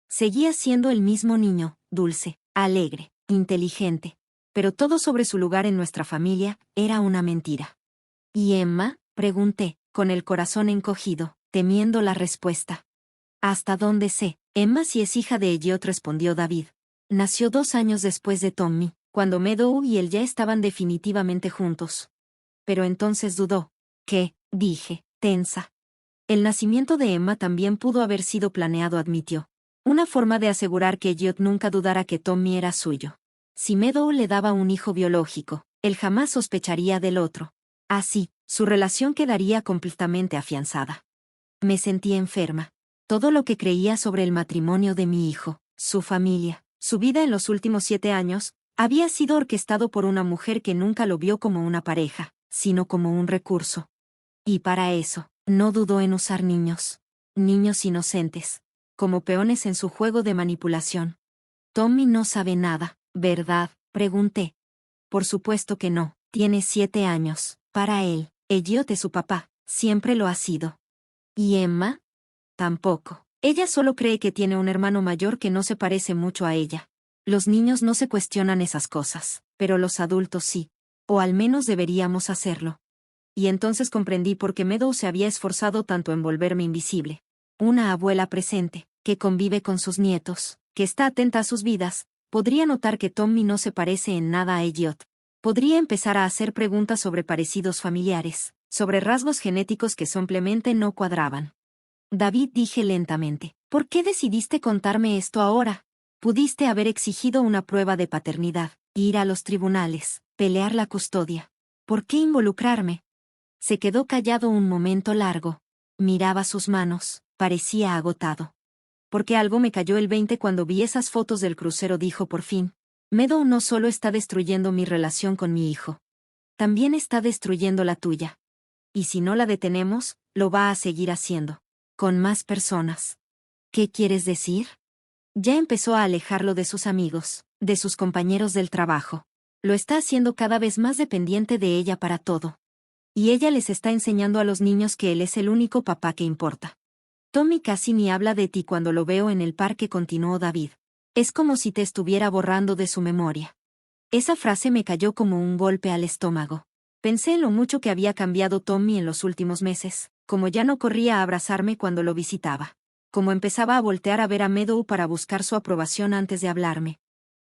Seguía siendo el mismo niño, dulce, alegre, inteligente. Pero todo sobre su lugar en nuestra familia era una mentira. ¿Y Emma?, pregunté, con el corazón encogido, temiendo la respuesta. ¿Hasta dónde sé? Emma sí es hija de Elliot, respondió David. Nació 2 años después de Tommy, cuando Meadow y él ya estaban definitivamente juntos. Pero entonces dudó. ¿Qué? Dije, tensa. El nacimiento de Emma también pudo haber sido planeado, admitió. Una forma de asegurar que Elliot nunca dudara que Tommy era suyo. Si Meadow le daba un hijo biológico, él jamás sospecharía del otro. Así, su relación quedaría completamente afianzada. Me sentí enferma. Todo lo que creía sobre el matrimonio de mi hijo, su familia, su vida en los últimos 7 años, había sido orquestado por una mujer que nunca lo vio como una pareja, sino como un recurso. Y para eso, no dudó en usar niños. Niños inocentes. Como peones en su juego de manipulación. Tommy no sabe nada, ¿verdad?, pregunté. Por supuesto que no, tiene 7 años. Para él, Elliot es su papá, siempre lo ha sido. ¿Y Emma? Tampoco. Ella solo cree que tiene un hermano mayor que no se parece mucho a ella. Los niños no se cuestionan esas cosas, pero los adultos sí. O al menos deberíamos hacerlo. Y entonces comprendí por qué Meadow se había esforzado tanto en volverme invisible. Una abuela presente, que convive con sus nietos, que está atenta a sus vidas, podría notar que Tommy no se parece en nada a Elliot. Podría empezar a hacer preguntas sobre parecidos familiares, sobre rasgos genéticos que simplemente no cuadraban. David, dije lentamente, ¿por qué decidiste contarme esto ahora? Pudiste haber exigido una prueba de paternidad, ir a los tribunales, pelear la custodia. ¿Por qué involucrarme? Se quedó callado un momento largo. Miraba sus manos, parecía agotado. Porque algo me cayó el 20 cuando vi esas fotos del crucero, dijo por fin. Meadow no solo está destruyendo mi relación con mi hijo. También está destruyendo la tuya. Y si no la detenemos, lo va a seguir haciendo. Con más personas. ¿Qué quieres decir? Ya empezó a alejarlo de sus amigos, de sus compañeros del trabajo. Lo está haciendo cada vez más dependiente de ella para todo. Y ella les está enseñando a los niños que él es el único papá que importa. Tommy casi ni habla de ti cuando lo veo en el parque, continuó David. Es como si te estuviera borrando de su memoria. Esa frase me cayó como un golpe al estómago. Pensé en lo mucho que había cambiado Tommy en los últimos meses, como ya no corría a abrazarme cuando lo visitaba, como empezaba a voltear a ver a Meadow para buscar su aprobación antes de hablarme.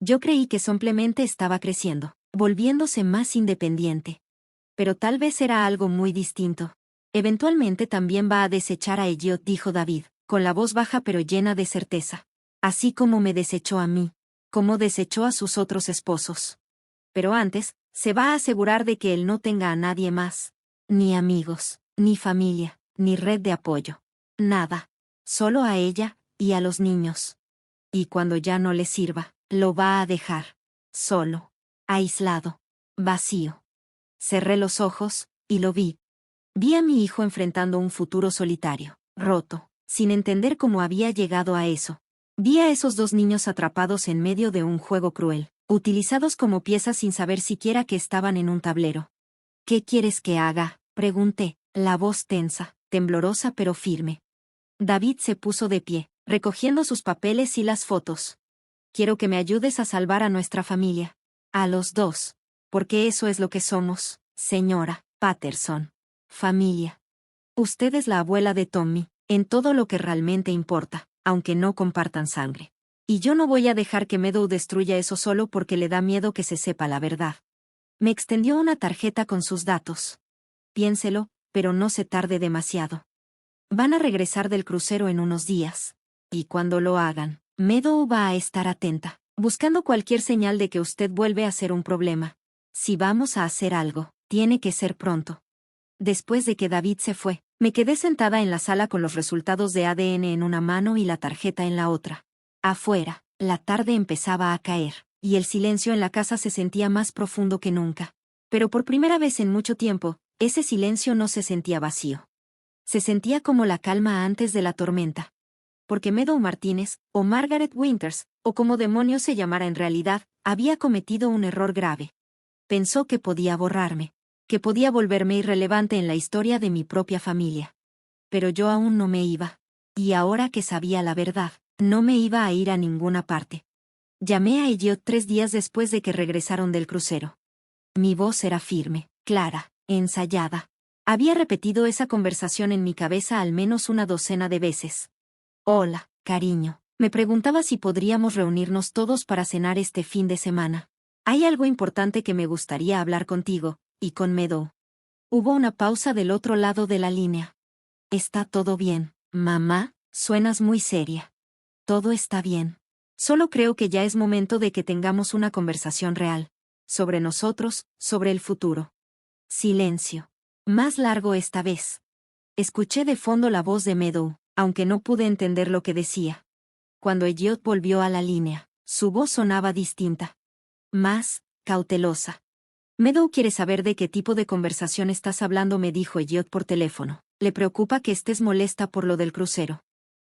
Yo creí que simplemente estaba creciendo, volviéndose más independiente. Pero tal vez era algo muy distinto. Eventualmente también va a desechar a Elliot, dijo David, con la voz baja pero llena de certeza. Así como me desechó a mí. Como desechó a sus otros esposos. Pero antes, se va a asegurar de que él no tenga a nadie más. Ni amigos, ni familia, ni red de apoyo. Nada. Solo a ella, y a los niños. Y cuando ya no le sirva, lo va a dejar. Solo. Aislado. Vacío. Cerré los ojos, y lo vi. Vi a mi hijo enfrentando un futuro solitario, roto, sin entender cómo había llegado a eso. Vi a esos dos niños atrapados en medio de un juego cruel, utilizados como piezas sin saber siquiera que estaban en un tablero. ¿Qué quieres que haga?, pregunté, la voz tensa, temblorosa pero firme. David se puso de pie, recogiendo sus papeles y las fotos. Quiero que me ayudes a salvar a nuestra familia. A los dos. Porque eso es lo que somos, señora Patterson. Familia. Usted es la abuela de Tommy, en todo lo que realmente importa, aunque no compartan sangre. Y yo no voy a dejar que Meadow destruya eso solo porque le da miedo que se sepa la verdad. Me extendió una tarjeta con sus datos. Piénselo, pero no se tarde demasiado. Van a regresar del crucero en unos días. Y cuando lo hagan, Meadow va a estar atenta, buscando cualquier señal de que usted vuelve a ser un problema. Si vamos a hacer algo, tiene que ser pronto. Después de que David se fue, me quedé sentada en la sala con los resultados de ADN en una mano y la tarjeta en la otra. Afuera, la tarde empezaba a caer, y el silencio en la casa se sentía más profundo que nunca. Pero por primera vez en mucho tiempo, ese silencio no se sentía vacío. Se sentía como la calma antes de la tormenta. Porque Meadow Martínez, o Margaret Winters, o como demonios se llamara en realidad, había cometido un error grave. Pensó que podía borrarme, que podía volverme irrelevante en la historia de mi propia familia. Pero yo aún no me iba. Y ahora que sabía la verdad, no me iba a ir a ninguna parte. Llamé a Elliot 3 días después de que regresaron del crucero. Mi voz era firme, clara, ensayada. Había repetido esa conversación en mi cabeza al menos una docena de veces. Hola, cariño. Me preguntaba si podríamos reunirnos todos para cenar este fin de semana. Hay algo importante que me gustaría hablar contigo, y con Meadow. Hubo una pausa del otro lado de la línea. ¿Está todo bien, mamá? Suenas muy seria. Todo está bien. Solo creo que ya es momento de que tengamos una conversación real. Sobre nosotros, sobre el futuro. Silencio. Más largo esta vez. Escuché de fondo la voz de Meadow, aunque no pude entender lo que decía. Cuando Elliot volvió a la línea, su voz sonaba distinta. Más cautelosa. Meadow quiere saber de qué tipo de conversación estás hablando, me dijo Elliot por teléfono. ¿Le preocupa que estés molesta por lo del crucero?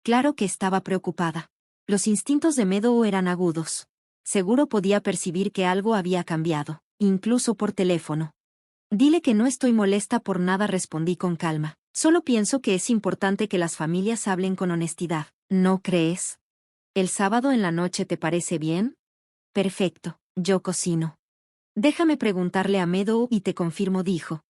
Claro que estaba preocupada. Los instintos de Meadow eran agudos. Seguro podía percibir que algo había cambiado, incluso por teléfono. Dile que no estoy molesta por nada, respondí con calma. Solo pienso que es importante que las familias hablen con honestidad, ¿no crees? ¿El sábado en la noche te parece bien? Perfecto, yo cocino. Déjame preguntarle a Meadow y te confirmo, dijo.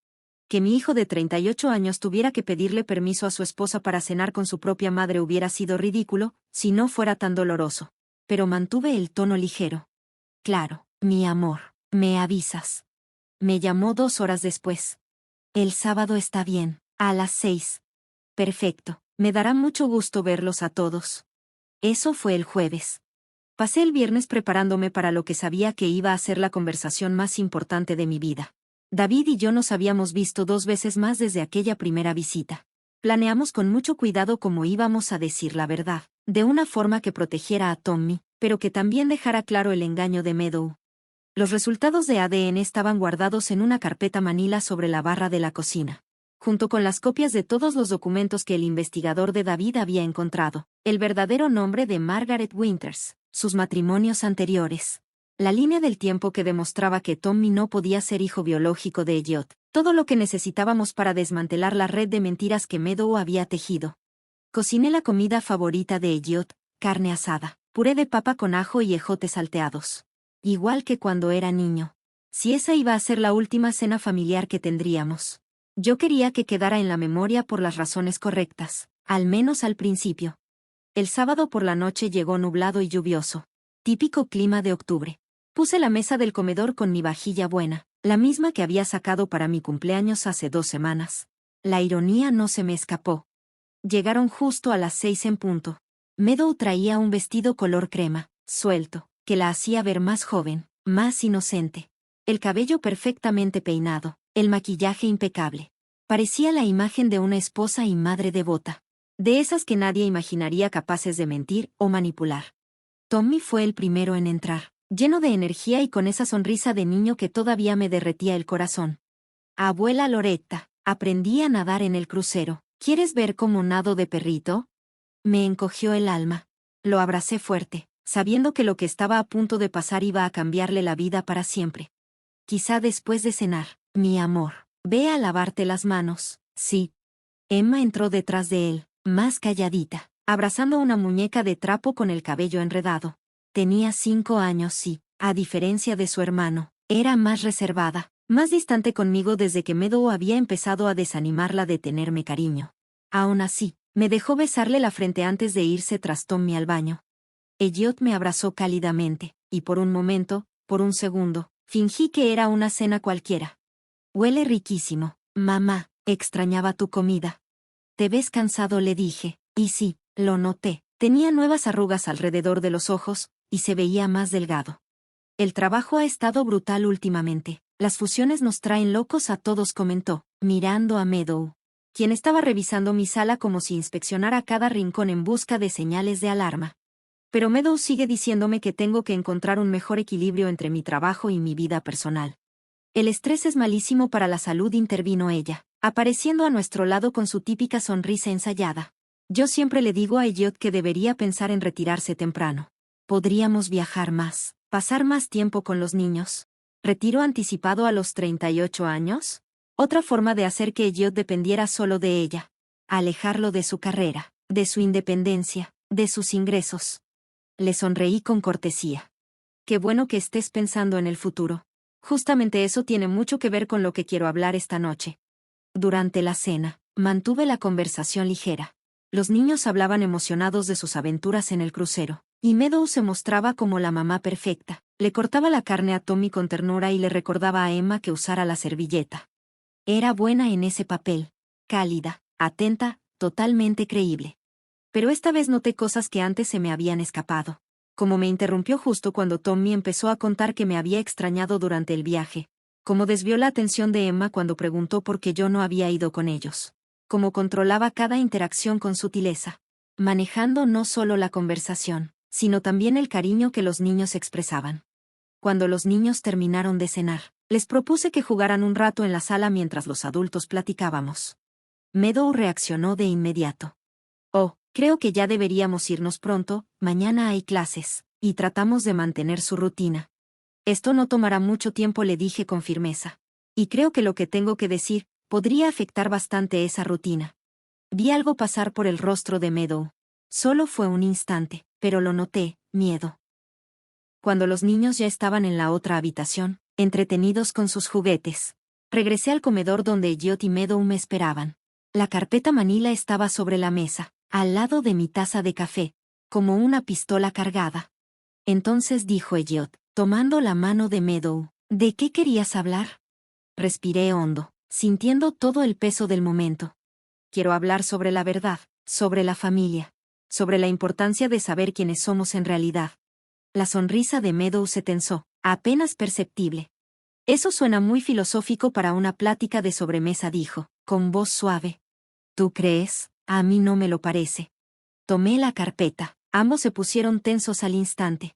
Que mi hijo de 38 años tuviera que pedirle permiso a su esposa para cenar con su propia madre hubiera sido ridículo, si no fuera tan doloroso. Pero mantuve el tono ligero. Claro, mi amor, me avisas. Me llamó 2 horas después. El sábado está bien, a las 6. Perfecto, me dará mucho gusto verlos a todos. Eso fue el jueves. Pasé el viernes preparándome para lo que sabía que iba a ser la conversación más importante de mi vida. David y yo nos habíamos visto 2 veces más desde aquella primera visita. Planeamos con mucho cuidado cómo íbamos a decir la verdad, de una forma que protegiera a Tommy, pero que también dejara claro el engaño de Meadow. Los resultados de ADN estaban guardados en una carpeta manila sobre la barra de la cocina, junto con las copias de todos los documentos que el investigador de David había encontrado, el verdadero nombre de Margaret Winters, sus matrimonios anteriores, la línea del tiempo que demostraba que Tommy no podía ser hijo biológico de Elliot, todo lo que necesitábamos para desmantelar la red de mentiras que Meadow había tejido. Cociné la comida favorita de Elliot, carne asada, puré de papa con ajo y ejotes salteados. Igual que cuando era niño. Si esa iba a ser la última cena familiar que tendríamos. Yo quería que quedara en la memoria por las razones correctas, al menos al principio. El sábado por la noche llegó nublado y lluvioso. Típico clima de octubre. Puse la mesa del comedor con mi vajilla buena, La misma que había sacado para mi cumpleaños hace 2 semanas. La ironía no se me escapó. Llegaron justo a las 6 en punto. Meadow traía un vestido color crema, suelto, que la hacía ver más joven, más inocente. El cabello perfectamente peinado, el maquillaje impecable. Parecía la imagen de una esposa y madre devota. De esas que nadie imaginaría capaces de mentir o manipular. Tommy fue el primero en entrar, lleno de energía y con esa sonrisa de niño que todavía me derretía el corazón. Abuela Loretta, aprendí a nadar en el crucero. ¿Quieres ver cómo nado de perrito? Me encogió el alma. Lo abracé fuerte, sabiendo que lo que estaba a punto de pasar iba a cambiarle la vida para siempre. Quizá después de cenar, mi amor, ve a lavarte las manos. Sí. Emma entró detrás de él, más calladita, abrazando una muñeca de trapo con el cabello enredado. Tenía 5 años y, a diferencia de su hermano, era más reservada, más distante conmigo desde que Meadow había empezado a desanimarla de tenerme cariño. Aún así, me dejó besarle la frente antes de irse tras Tommy al baño. Elliot me abrazó cálidamente, y por un momento, por un segundo, fingí que era una cena cualquiera. Huele riquísimo, mamá, extrañaba tu comida. Te ves cansado, le dije, y sí, lo noté, tenía nuevas arrugas alrededor de los ojos, y se veía más delgado. El trabajo ha estado brutal últimamente, las fusiones nos traen locos a todos, comentó, mirando a Meadow, quien estaba revisando mi sala como si inspeccionara cada rincón en busca de señales de alarma. Pero Meadow sigue diciéndome que tengo que encontrar un mejor equilibrio entre mi trabajo y mi vida personal. El estrés es malísimo para la salud, intervino ella, apareciendo a nuestro lado con su típica sonrisa ensayada. Yo siempre le digo a Elliot que debería pensar en retirarse temprano. Podríamos viajar más, pasar más tiempo con los niños. ¿Retiro anticipado a los 38 años? Otra forma de hacer que Elliot dependiera solo de ella. Alejarlo de su carrera, de su independencia, de sus ingresos. Le sonreí con cortesía. Qué bueno que estés pensando en el futuro. Justamente eso tiene mucho que ver con lo que quiero hablar esta noche. Durante la cena, mantuve la conversación ligera. Los niños hablaban emocionados de sus aventuras en el crucero, y Meadow se mostraba como la mamá perfecta. Le cortaba la carne a Tommy con ternura y le recordaba a Emma que usara la servilleta. Era buena en ese papel, cálida, atenta, totalmente creíble. Pero esta vez noté cosas que antes se me habían escapado. Como me interrumpió justo cuando Tommy empezó a contar que me había extrañado durante el viaje. Como desvió la atención de Emma cuando preguntó por qué yo no había ido con ellos. Como controlaba cada interacción con sutileza. Manejando no solo la conversación, sino también el cariño que los niños expresaban. Cuando los niños terminaron de cenar, les propuse que jugaran un rato en la sala mientras los adultos platicábamos. Meadow reaccionó de inmediato. Oh, creo que ya deberíamos irnos pronto, mañana hay clases, y tratamos de mantener su rutina. Esto no tomará mucho tiempo, le dije con firmeza. Y creo que lo que tengo que decir podría afectar bastante esa rutina. Vi algo pasar por el rostro de Meadow. Solo fue un instante, pero lo noté, miedo. Cuando los niños ya estaban en la otra habitación, entretenidos con sus juguetes, regresé al comedor donde Elliot y Meadow me esperaban. La carpeta manila estaba sobre la mesa, al lado de mi taza de café, como una pistola cargada. Entonces dijo Elliot, tomando la mano de Meadow, ¿de qué querías hablar? Respiré hondo, sintiendo todo el peso del momento. Quiero hablar sobre la verdad, sobre la familia, sobre la importancia de saber quiénes somos en realidad. La sonrisa de Meadow se tensó, apenas perceptible. Eso suena muy filosófico para una plática de sobremesa, dijo, con voz suave. ¿Tú crees? A mí no me lo parece. Tomé la carpeta. Ambos se pusieron tensos al instante.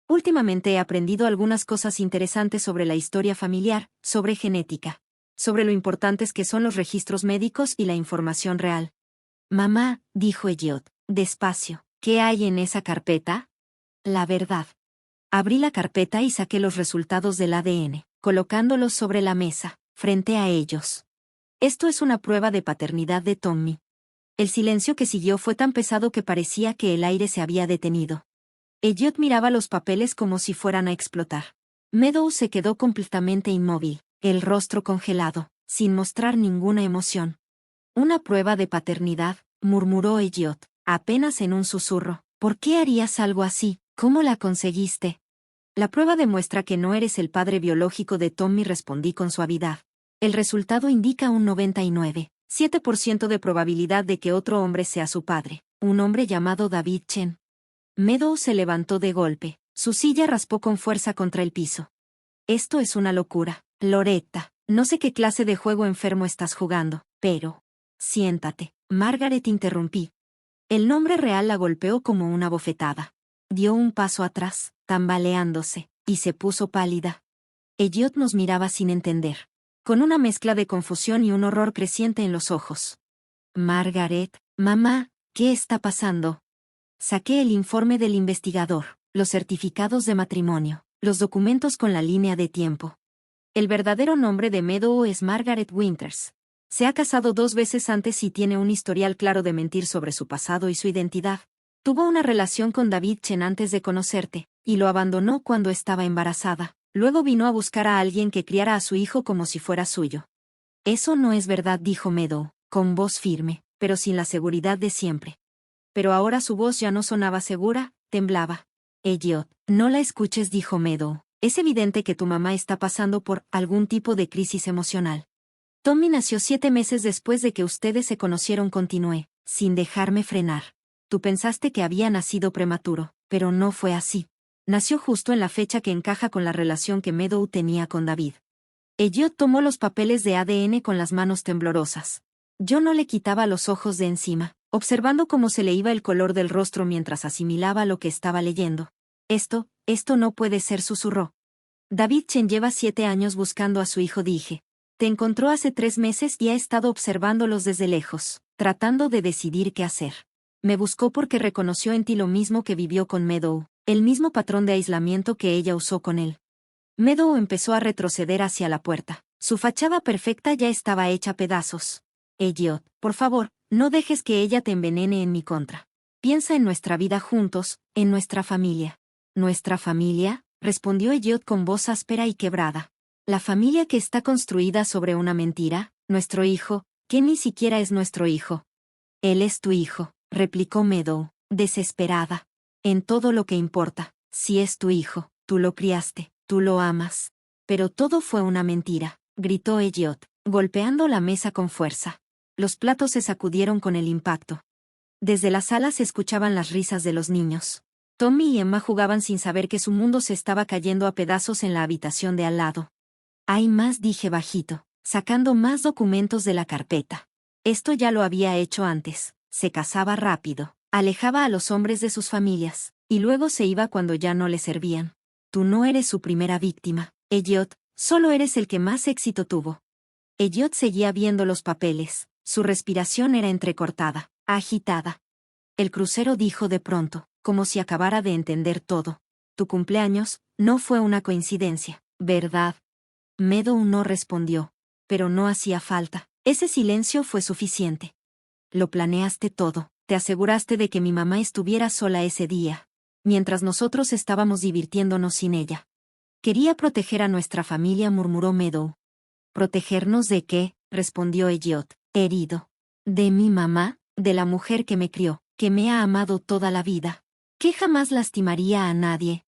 Últimamente he aprendido algunas cosas interesantes sobre la historia familiar, sobre genética, sobre lo importantes que son los registros médicos y la información real. Mamá, dijo Elliot, despacio, ¿qué hay en esa carpeta? La verdad. Abrí la carpeta y saqué los resultados del ADN, colocándolos sobre la mesa, frente a ellos. Esto es una prueba de paternidad de Tommy. El silencio que siguió fue tan pesado que parecía que el aire se había detenido. Elliot miraba los papeles como si fueran a explotar. Meadow se quedó completamente inmóvil, el rostro congelado, sin mostrar ninguna emoción. Una prueba de paternidad, murmuró Elliot, apenas en un susurro. ¿Por qué harías algo así? ¿Cómo la conseguiste? La prueba demuestra que no eres el padre biológico de Tommy, respondí con suavidad. El resultado indica un 99,7% de probabilidad de que otro hombre sea su padre, un hombre llamado David Chen. Meadows se levantó de golpe, su silla raspó con fuerza contra el piso. Esto es una locura, Loretta, no sé qué clase de juego enfermo estás jugando, pero... Siéntate, Margaret, interrumpí. El nombre real la golpeó como una bofetada. Dio un paso atrás, tambaleándose, y se puso pálida. Elliot nos miraba sin entender, con una mezcla de confusión y un horror creciente en los ojos. Margaret, mamá, ¿qué está pasando? Saqué el informe del investigador, los certificados de matrimonio, los documentos con la línea de tiempo. El verdadero nombre de Meadow es Margaret Winters. Se ha casado 2 veces antes y tiene un historial claro de mentir sobre su pasado y su identidad. Tuvo una relación con David Chen antes de conocerte, y lo abandonó cuando estaba embarazada. Luego vino a buscar a alguien que criara a su hijo como si fuera suyo. Eso no es verdad, dijo Meadow, con voz firme, pero sin la seguridad de siempre. Pero ahora su voz ya no sonaba segura, temblaba. Elliot, no la escuches, dijo Meadow. Es evidente que tu mamá está pasando por algún tipo de crisis emocional. Tommy nació 7 meses después de que ustedes se conocieron, continué, sin dejarme frenar. Tú pensaste que había nacido prematuro, pero no fue así. Nació justo en la fecha que encaja con la relación que Meadow tenía con David. Elliot tomó los papeles de ADN con las manos temblorosas. Yo no le quitaba los ojos de encima, observando cómo se le iba el color del rostro mientras asimilaba lo que estaba leyendo. Esto no puede ser, susurró. David Chen lleva 7 años buscando a su hijo, dije. Te encontró hace 3 meses y ha estado observándolos desde lejos, tratando de decidir qué hacer. Me buscó porque reconoció en ti lo mismo que vivió con Meadow, el mismo patrón de aislamiento que ella usó con él. Meadow empezó a retroceder hacia la puerta. Su fachada perfecta ya estaba hecha pedazos. Elliot, por favor, no dejes que ella te envenene en mi contra. Piensa en nuestra vida juntos, en nuestra familia. ¿Nuestra familia?, respondió Elliot con voz áspera y quebrada. La familia que está construida sobre una mentira, nuestro hijo, que ni siquiera es nuestro hijo. Él es tu hijo, replicó Meadow, desesperada. En todo lo que importa, si es tu hijo, tú lo criaste, tú lo amas. Pero todo fue una mentira, gritó Elliot, golpeando la mesa con fuerza. Los platos se sacudieron con el impacto. Desde la sala se escuchaban las risas de los niños. Tommy y Emma jugaban sin saber que su mundo se estaba cayendo a pedazos en la habitación de al lado. Hay más, dije bajito, sacando más documentos de la carpeta. Esto ya lo había hecho antes. Se casaba rápido, alejaba a los hombres de sus familias, y luego se iba cuando ya no le servían. Tú no eres su primera víctima, Elliot, solo eres el que más éxito tuvo. Elliot seguía viendo los papeles, su respiración era entrecortada, agitada. El crucero, dijo de pronto, como si acabara de entender todo. Tu cumpleaños no fue una coincidencia, ¿verdad? Meadow no respondió, pero no hacía falta. Ese silencio fue suficiente. Lo planeaste todo, te aseguraste de que mi mamá estuviera sola ese día, mientras nosotros estábamos divirtiéndonos sin ella. Quería proteger a nuestra familia, murmuró Meadow. ¿Protegernos de qué?, respondió Elliot, herido. De mi mamá, de la mujer que me crió, que me ha amado toda la vida, que jamás lastimaría a nadie.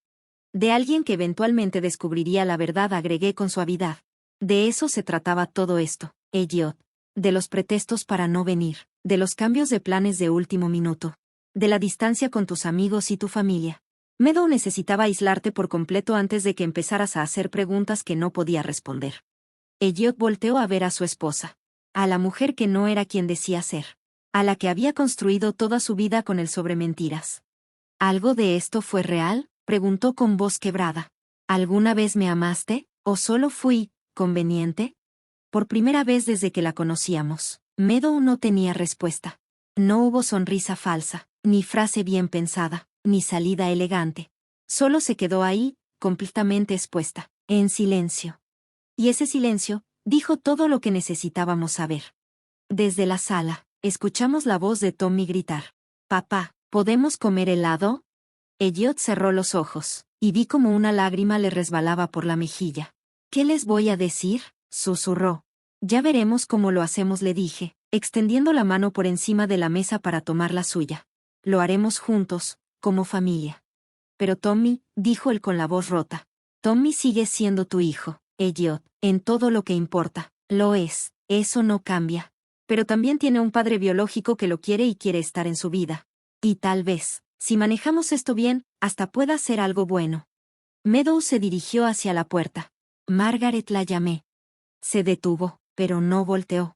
De alguien que eventualmente descubriría la verdad, agregué con suavidad. De eso se trataba todo esto, Elliot. De los pretextos para no venir, de los cambios de planes de último minuto, de la distancia con tus amigos y tu familia. Meadow necesitaba aislarte por completo antes de que empezaras a hacer preguntas que no podía responder. Elliot volteó a ver a su esposa, a la mujer que no era quien decía ser, a la que había construido toda su vida con él sobre mentiras. ¿Algo de esto fue real?, preguntó con voz quebrada. ¿Alguna vez me amaste, o solo fui conveniente? Por primera vez desde que la conocíamos, Meadow no tenía respuesta. No hubo sonrisa falsa, ni frase bien pensada, ni salida elegante. Solo se quedó ahí, completamente expuesta, en silencio. Y ese silencio dijo todo lo que necesitábamos saber. Desde la sala, escuchamos la voz de Tommy gritar. «Papá, ¿podemos comer helado?» Elliot cerró los ojos, y vi como una lágrima le resbalaba por la mejilla. «¿Qué les voy a decir?», susurró. «Ya veremos cómo lo hacemos», le dije, extendiendo la mano por encima de la mesa para tomar la suya. «Lo haremos juntos, como familia». Pero Tommy, dijo él con la voz rota. Tommy sigue siendo tu hijo, Elliot, en todo lo que importa. Lo es, eso no cambia. Pero también tiene un padre biológico que lo quiere y quiere estar en su vida. Y tal vez, si manejamos esto bien, hasta pueda ser algo bueno. Meadows se dirigió hacia la puerta. Margaret la llamé. Se detuvo, pero no volteó.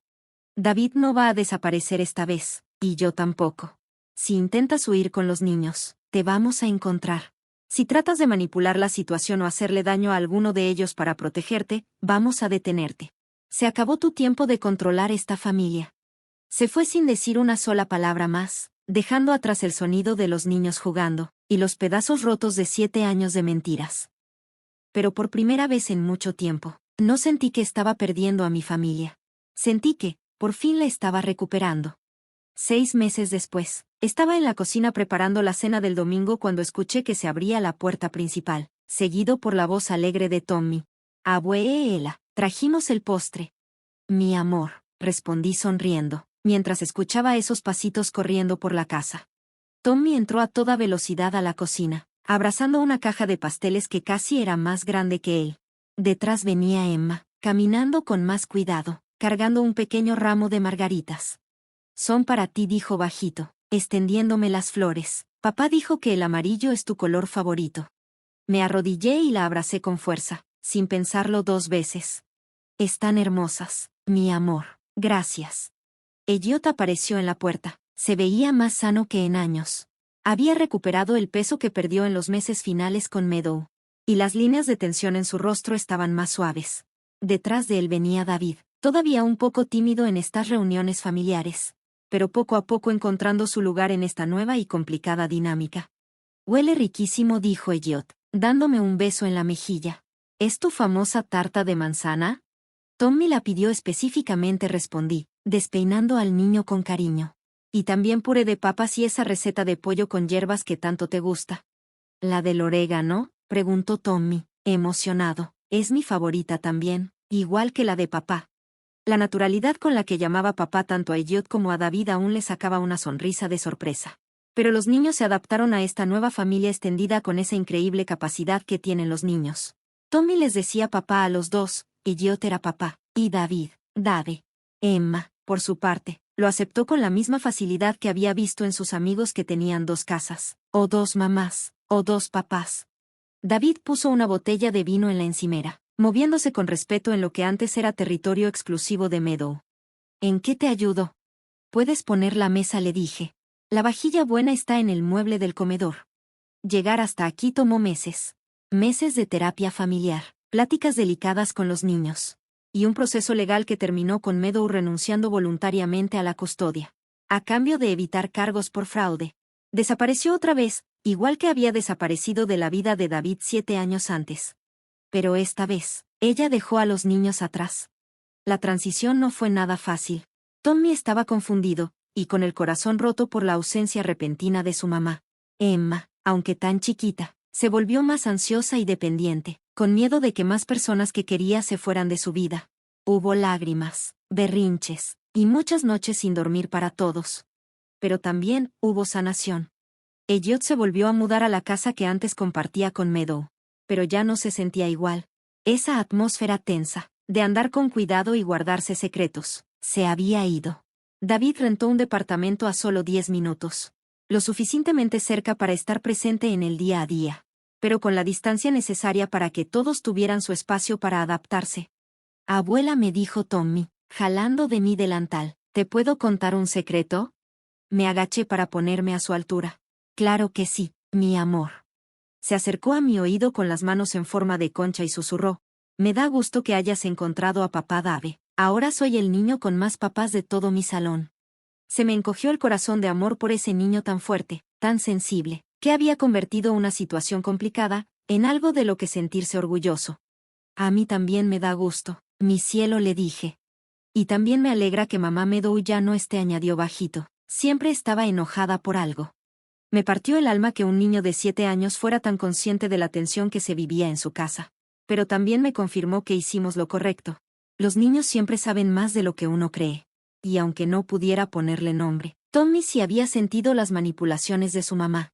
David no va a desaparecer esta vez, y yo tampoco. Si intentas huir con los niños, te vamos a encontrar. Si tratas de manipular la situación o hacerle daño a alguno de ellos para protegerte, vamos a detenerte. Se acabó tu tiempo de controlar esta familia. Se fue sin decir una sola palabra más, dejando atrás el sonido de los niños jugando, y los pedazos rotos de 7 años de mentiras. Pero por primera vez en mucho tiempo, no sentí que estaba perdiendo a mi familia. Sentí que, por fin la estaba recuperando. 6 meses después, estaba en la cocina preparando la cena del domingo cuando escuché que se abría la puerta principal, seguido por la voz alegre de Tommy. Abuela, trajimos el postre. Mi amor, respondí sonriendo, mientras escuchaba esos pasitos corriendo por la casa. Tommy entró a toda velocidad a la cocina, abrazando una caja de pasteles que casi era más grande que él. Detrás venía Emma, caminando con más cuidado, cargando un pequeño ramo de margaritas. Son para ti, dijo bajito, extendiéndome las flores. Papá dijo que el amarillo es tu color favorito. Me arrodillé y la abracé con fuerza, sin pensarlo 2 veces. Están hermosas, mi amor, gracias. Elliot apareció en la puerta. Se veía más sano que en años. Había recuperado el peso que perdió en los meses finales con Meadow. Y las líneas de tensión en su rostro estaban más suaves. Detrás de él venía David, todavía un poco tímido en estas reuniones familiares, pero poco a poco encontrando su lugar en esta nueva y complicada dinámica. Huele riquísimo, dijo Elliot, dándome un beso en la mejilla. ¿Es tu famosa tarta de manzana? Tommy la pidió específicamente, respondí, despeinando al niño con cariño. Y también puré de papas y esa receta de pollo con hierbas que tanto te gusta. ¿La del orégano? Preguntó Tommy, emocionado. Es mi favorita también, igual que la de papá. La naturalidad con la que llamaba papá tanto a Elliot como a David aún le sacaba una sonrisa de sorpresa. Pero los niños se adaptaron a esta nueva familia extendida con esa increíble capacidad que tienen los niños. Tommy les decía papá a los dos, Elliot era papá, y David, Dade. Emma, por su parte, lo aceptó con la misma facilidad que había visto en sus amigos que tenían 2 casas, o 2 mamás, o 2 papás. David puso una botella de vino en la encimera, moviéndose con respeto en lo que antes era territorio exclusivo de Meadow. ¿En qué te ayudo? Puedes poner la mesa, le dije. La vajilla buena está en el mueble del comedor. Llegar hasta aquí tomó meses. Meses de terapia familiar, pláticas delicadas con los niños. Y un proceso legal que terminó con Meadow renunciando voluntariamente a la custodia, a cambio de evitar cargos por fraude. Desapareció otra vez, igual que había desaparecido de la vida de David 7 años antes. Pero esta vez, ella dejó a los niños atrás. La transición no fue nada fácil. Tommy estaba confundido, y con el corazón roto por la ausencia repentina de su mamá. Emma, aunque tan chiquita, se volvió más ansiosa y dependiente, con miedo de que más personas que quería se fueran de su vida. Hubo lágrimas, berrinches, y muchas noches sin dormir para todos. Pero también hubo sanación. Elliot se volvió a mudar a la casa que antes compartía con Meadow. Pero ya no se sentía igual. Esa atmósfera tensa, de andar con cuidado y guardarse secretos, se había ido. David rentó un departamento a solo 10 minutos. Lo suficientemente cerca para estar presente en el día a día, pero con la distancia necesaria para que todos tuvieran su espacio para adaptarse. Abuela, me dijo Tommy, jalando de mi delantal, ¿te puedo contar un secreto? Me agaché para ponerme a su altura. Claro que sí, mi amor. Se acercó a mi oído con las manos en forma de concha y susurró. Me da gusto que hayas encontrado a papá Dave. Ahora soy el niño con más papás de todo mi salón. Se me encogió el corazón de amor por ese niño tan fuerte, tan sensible, que había convertido una situación complicada en algo de lo que sentirse orgulloso. A mí también me da gusto, mi cielo, le dije. Y también me alegra que mamá Meadow ya no esté, añadió bajito. Siempre estaba enojada por algo. Me partió el alma que un niño de 7 años fuera tan consciente de la tensión que se vivía en su casa. Pero también me confirmó que hicimos lo correcto. Los niños siempre saben más de lo que uno cree. Y aunque no pudiera ponerle nombre, Tommy sí había sentido las manipulaciones de su mamá.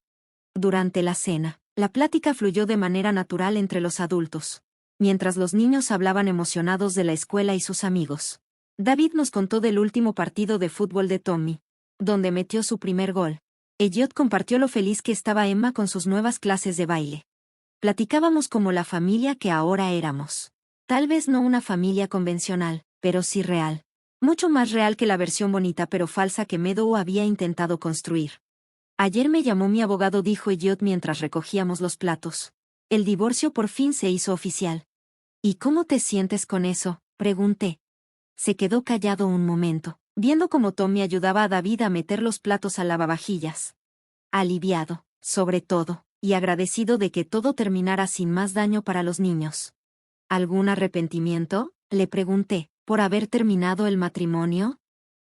Durante la cena, La plática fluyó de manera natural entre los adultos, mientras los niños hablaban emocionados de la escuela y sus amigos. David nos contó del último partido de fútbol de Tommy, donde metió su primer gol. Elliot compartió lo feliz que estaba Emma con sus nuevas clases de baile. Platicábamos como la familia que ahora éramos. Tal vez no una familia convencional, pero sí real. Mucho más real que la versión bonita pero falsa que Meadow había intentado construir. Ayer me llamó mi abogado, dijo Elliot mientras recogíamos los platos. El divorcio por fin se hizo oficial. ¿Y cómo te sientes con eso?, pregunté. Se quedó callado un momento, viendo cómo Tommy ayudaba a David a meter los platos al lavavajillas. Aliviado, sobre todo, y agradecido de que todo terminara sin más daño para los niños. ¿Algún arrepentimiento?, le pregunté, ¿por haber terminado el matrimonio?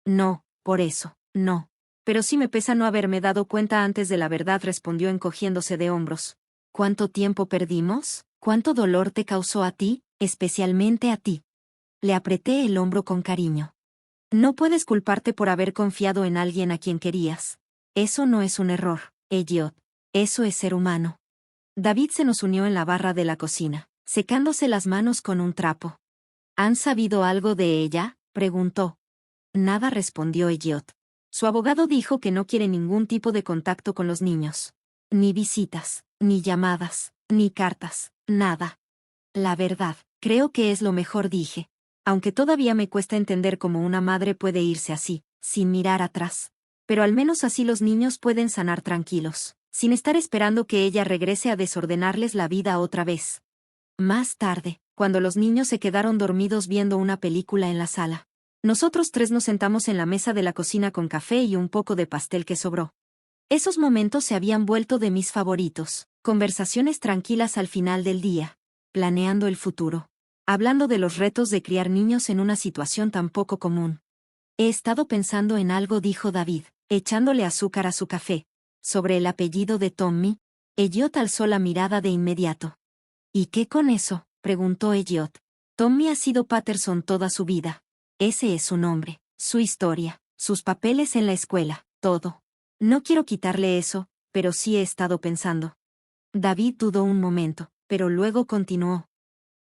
No, por eso, no. Pero sí me pesa no haberme dado cuenta antes de la verdad, respondió encogiéndose de hombros. ¿Cuánto tiempo perdimos? ¿Cuánto dolor te causó a ti, especialmente a ti? Le apreté el hombro con cariño. No puedes culparte por haber confiado en alguien a quien querías. Eso no es un error, Elliot. Eso es ser humano. David se nos unió en la barra de la cocina, secándose las manos con un trapo. ¿Han sabido algo de ella?, preguntó. Nada, respondió Elliot. Su abogado dijo que no quiere ningún tipo de contacto con los niños. Ni visitas, ni llamadas, ni cartas, nada. La verdad, creo que es lo mejor, dije. Aunque todavía me cuesta entender cómo una madre puede irse así, sin mirar atrás. Pero al menos así los niños pueden sanar tranquilos, sin estar esperando que ella regrese a desordenarles la vida otra vez. Más tarde, cuando los niños se quedaron dormidos viendo una película en la sala, nosotros tres nos sentamos en la mesa de la cocina con café y un poco de pastel que sobró. Esos momentos se habían vuelto de mis favoritos, conversaciones tranquilas al final del día, planeando el futuro, hablando de los retos de criar niños en una situación tan poco común. He estado pensando en algo, dijo David, echándole azúcar a su café. Sobre el apellido de Tommy. Elliot alzó la mirada de inmediato. ¿Y qué con eso?, preguntó Elliot. Tommy ha sido Patterson toda su vida. Ese es su nombre, su historia, sus papeles en la escuela, todo. No quiero quitarle eso, pero sí he estado pensando. David dudó un momento, pero luego continuó.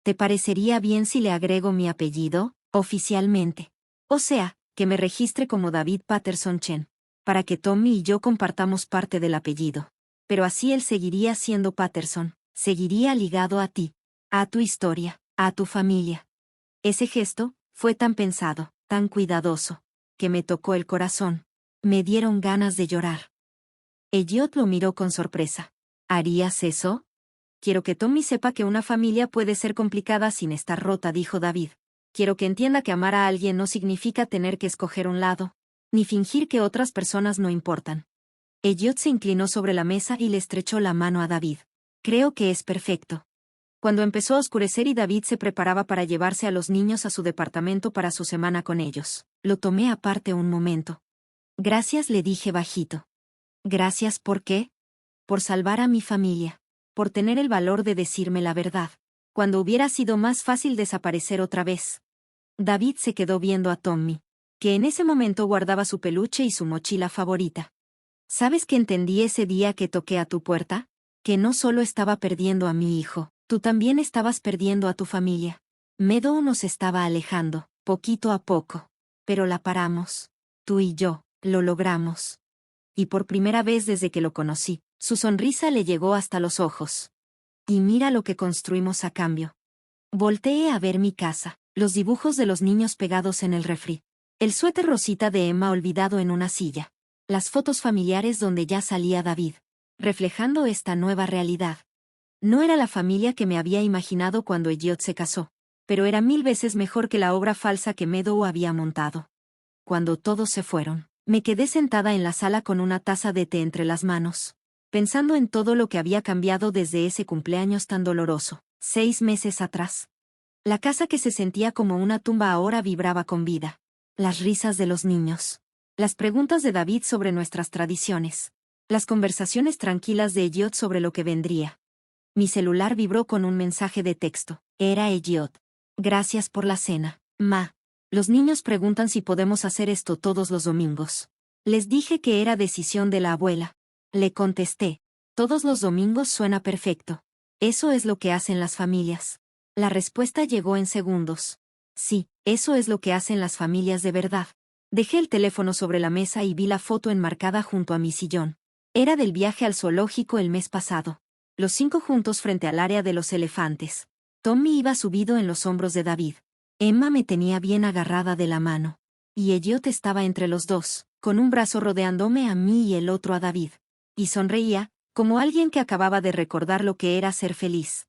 ¿Te parecería bien si le agrego mi apellido, oficialmente? O sea, que me registre como David Patterson Chen, para que Tommy y yo compartamos parte del apellido. Pero así él seguiría siendo Patterson, seguiría ligado a ti, a tu historia, a tu familia. Ese gesto fue tan pensado, tan cuidadoso, que me tocó el corazón. Me dieron ganas de llorar. Elliot lo miró con sorpresa. ¿Harías eso? Quiero que Tommy sepa que una familia puede ser complicada sin estar rota, dijo David. Quiero que entienda que amar a alguien no significa tener que escoger un lado, ni fingir que otras personas no importan. Elliot se inclinó sobre la mesa y le estrechó la mano a David. Creo que es perfecto. Cuando empezó a oscurecer y David se preparaba para llevarse a los niños a su departamento para su semana con ellos, lo tomé aparte un momento. Gracias, le dije bajito. Gracias, ¿por qué? Por salvar a mi familia. Por tener el valor de decirme la verdad, cuando hubiera sido más fácil desaparecer otra vez. David se quedó viendo a Tommy, que en ese momento guardaba su peluche y su mochila favorita. ¿Sabes qué entendí ese día que toqué a tu puerta? Que no solo estaba perdiendo a mi hijo, tú también estabas perdiendo a tu familia. Meadow nos estaba alejando, poquito a poco. Pero la paramos. Tú y yo, lo logramos. Y por primera vez desde que lo conocí, su sonrisa le llegó hasta los ojos. Y mira lo que construimos a cambio. Volteé a ver mi casa, los dibujos de los niños pegados en el refri. El suéter rosita de Emma olvidado en una silla. Las fotos familiares donde ya salía David, reflejando esta nueva realidad. No era la familia que me había imaginado cuando Elliot se casó, pero era 1000 veces mejor que la obra falsa que Meadow había montado. Cuando todos se fueron, me quedé sentada en la sala con una taza de té entre las manos, pensando en todo lo que había cambiado desde ese cumpleaños tan doloroso, 6 meses atrás. La casa que se sentía como una tumba ahora vibraba con vida. Las risas de los niños. Las preguntas de David sobre nuestras tradiciones. Las conversaciones tranquilas de Elliot sobre lo que vendría. Mi celular vibró con un mensaje de texto. Era Elliot. Gracias por la cena, ma. Los niños preguntan si podemos hacer esto todos los domingos. Les dije que era decisión de la abuela. Le contesté. Todos los domingos suena perfecto. Eso es lo que hacen las familias. La respuesta llegó en segundos. Sí, eso es lo que hacen las familias de verdad. Dejé el teléfono sobre la mesa y vi la foto enmarcada junto a mi sillón. Era del viaje al zoológico el mes pasado. Los 5 juntos frente al área de los elefantes. Tommy iba subido en los hombros de David. Emma me tenía bien agarrada de la mano. Y Elliot estaba entre los dos, con un brazo rodeándome a mí y el otro a David. Y sonreía, como alguien que acababa de recordar lo que era ser feliz.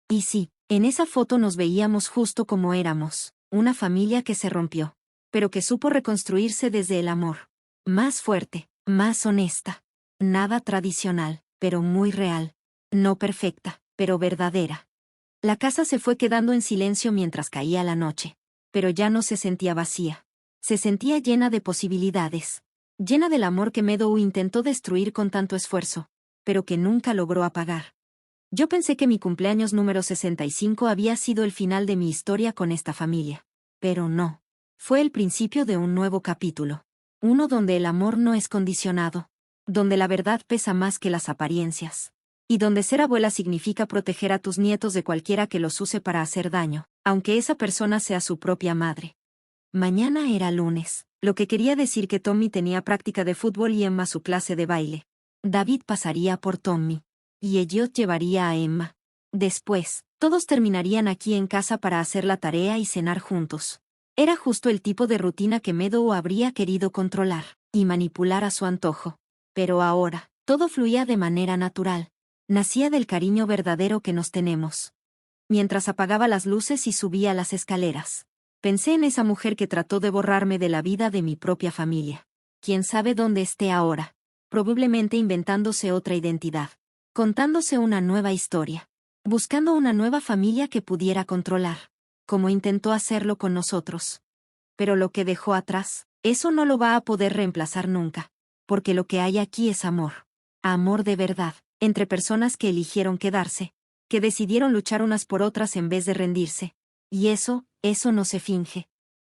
Y sí, en esa foto nos veíamos justo como éramos, una familia que se rompió, pero que supo reconstruirse desde el amor. Más fuerte, más honesta. Nada tradicional, pero muy real. No perfecta, pero verdadera. La casa se fue quedando en silencio mientras caía la noche, pero ya no se sentía vacía. Se sentía llena de posibilidades. Llena del amor que Meadow intentó destruir con tanto esfuerzo, pero que nunca logró apagar. Yo pensé que mi cumpleaños número 65 había sido el final de mi historia con esta familia. Pero no. Fue el principio de un nuevo capítulo. Uno donde el amor no es condicionado. Donde la verdad pesa más que las apariencias. Y donde ser abuela significa proteger a tus nietos de cualquiera que los use para hacer daño, aunque esa persona sea su propia madre. Mañana era lunes, lo que quería decir que Tommy tenía práctica de fútbol y Emma su clase de baile. David pasaría por Tommy. Y Elliot llevaría a Emma. Después, todos terminarían aquí en casa para hacer la tarea y cenar juntos. Era justo el tipo de rutina que Meadow habría querido controlar y manipular a su antojo. Pero ahora, todo fluía de manera natural. Nacía del cariño verdadero que nos tenemos. Mientras apagaba las luces y subía las escaleras, pensé en esa mujer que trató de borrarme de la vida de mi propia familia. Quién sabe dónde esté ahora. Probablemente inventándose otra identidad. Contándose una nueva historia. Buscando una nueva familia que pudiera controlar. Como intentó hacerlo con nosotros. Pero lo que dejó atrás, eso no lo va a poder reemplazar nunca. Porque lo que hay aquí es amor. Amor de verdad, entre personas que eligieron quedarse. Que decidieron luchar unas por otras en vez de rendirse. Y eso no se finge.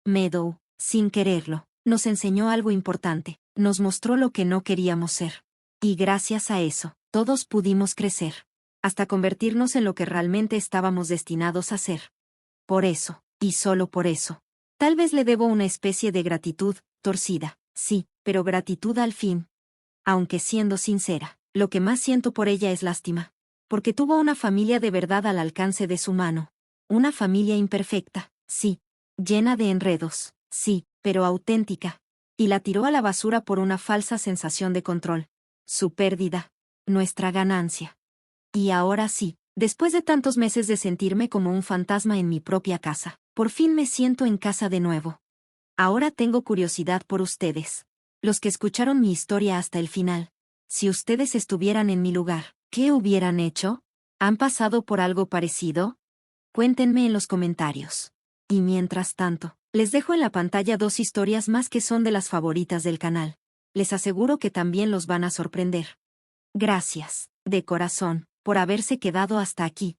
Meadow, sin quererlo, nos enseñó algo importante. Nos mostró lo que no queríamos ser. Y gracias a eso, todos pudimos crecer. Hasta convertirnos en lo que realmente estábamos destinados a ser. Por eso, y solo por eso. Tal vez le debo una especie de gratitud, torcida, sí, pero gratitud al fin. Aunque siendo sincera, lo que más siento por ella es lástima. Porque tuvo una familia de verdad al alcance de su mano. Una familia imperfecta, sí. Llena de enredos, sí, pero auténtica. Y la tiró a la basura por una falsa sensación de control. Su pérdida. Nuestra ganancia. Y ahora sí, después de tantos meses de sentirme como un fantasma en mi propia casa, por fin me siento en casa de nuevo. Ahora tengo curiosidad por ustedes. Los que escucharon mi historia hasta el final. Si ustedes estuvieran en mi lugar, ¿qué hubieran hecho? ¿Han pasado por algo parecido? Cuéntenme en los comentarios. Y mientras tanto, les dejo en la pantalla 2 historias más que son de las favoritas del canal. Les aseguro que también los van a sorprender. Gracias, de corazón, por haberse quedado hasta aquí.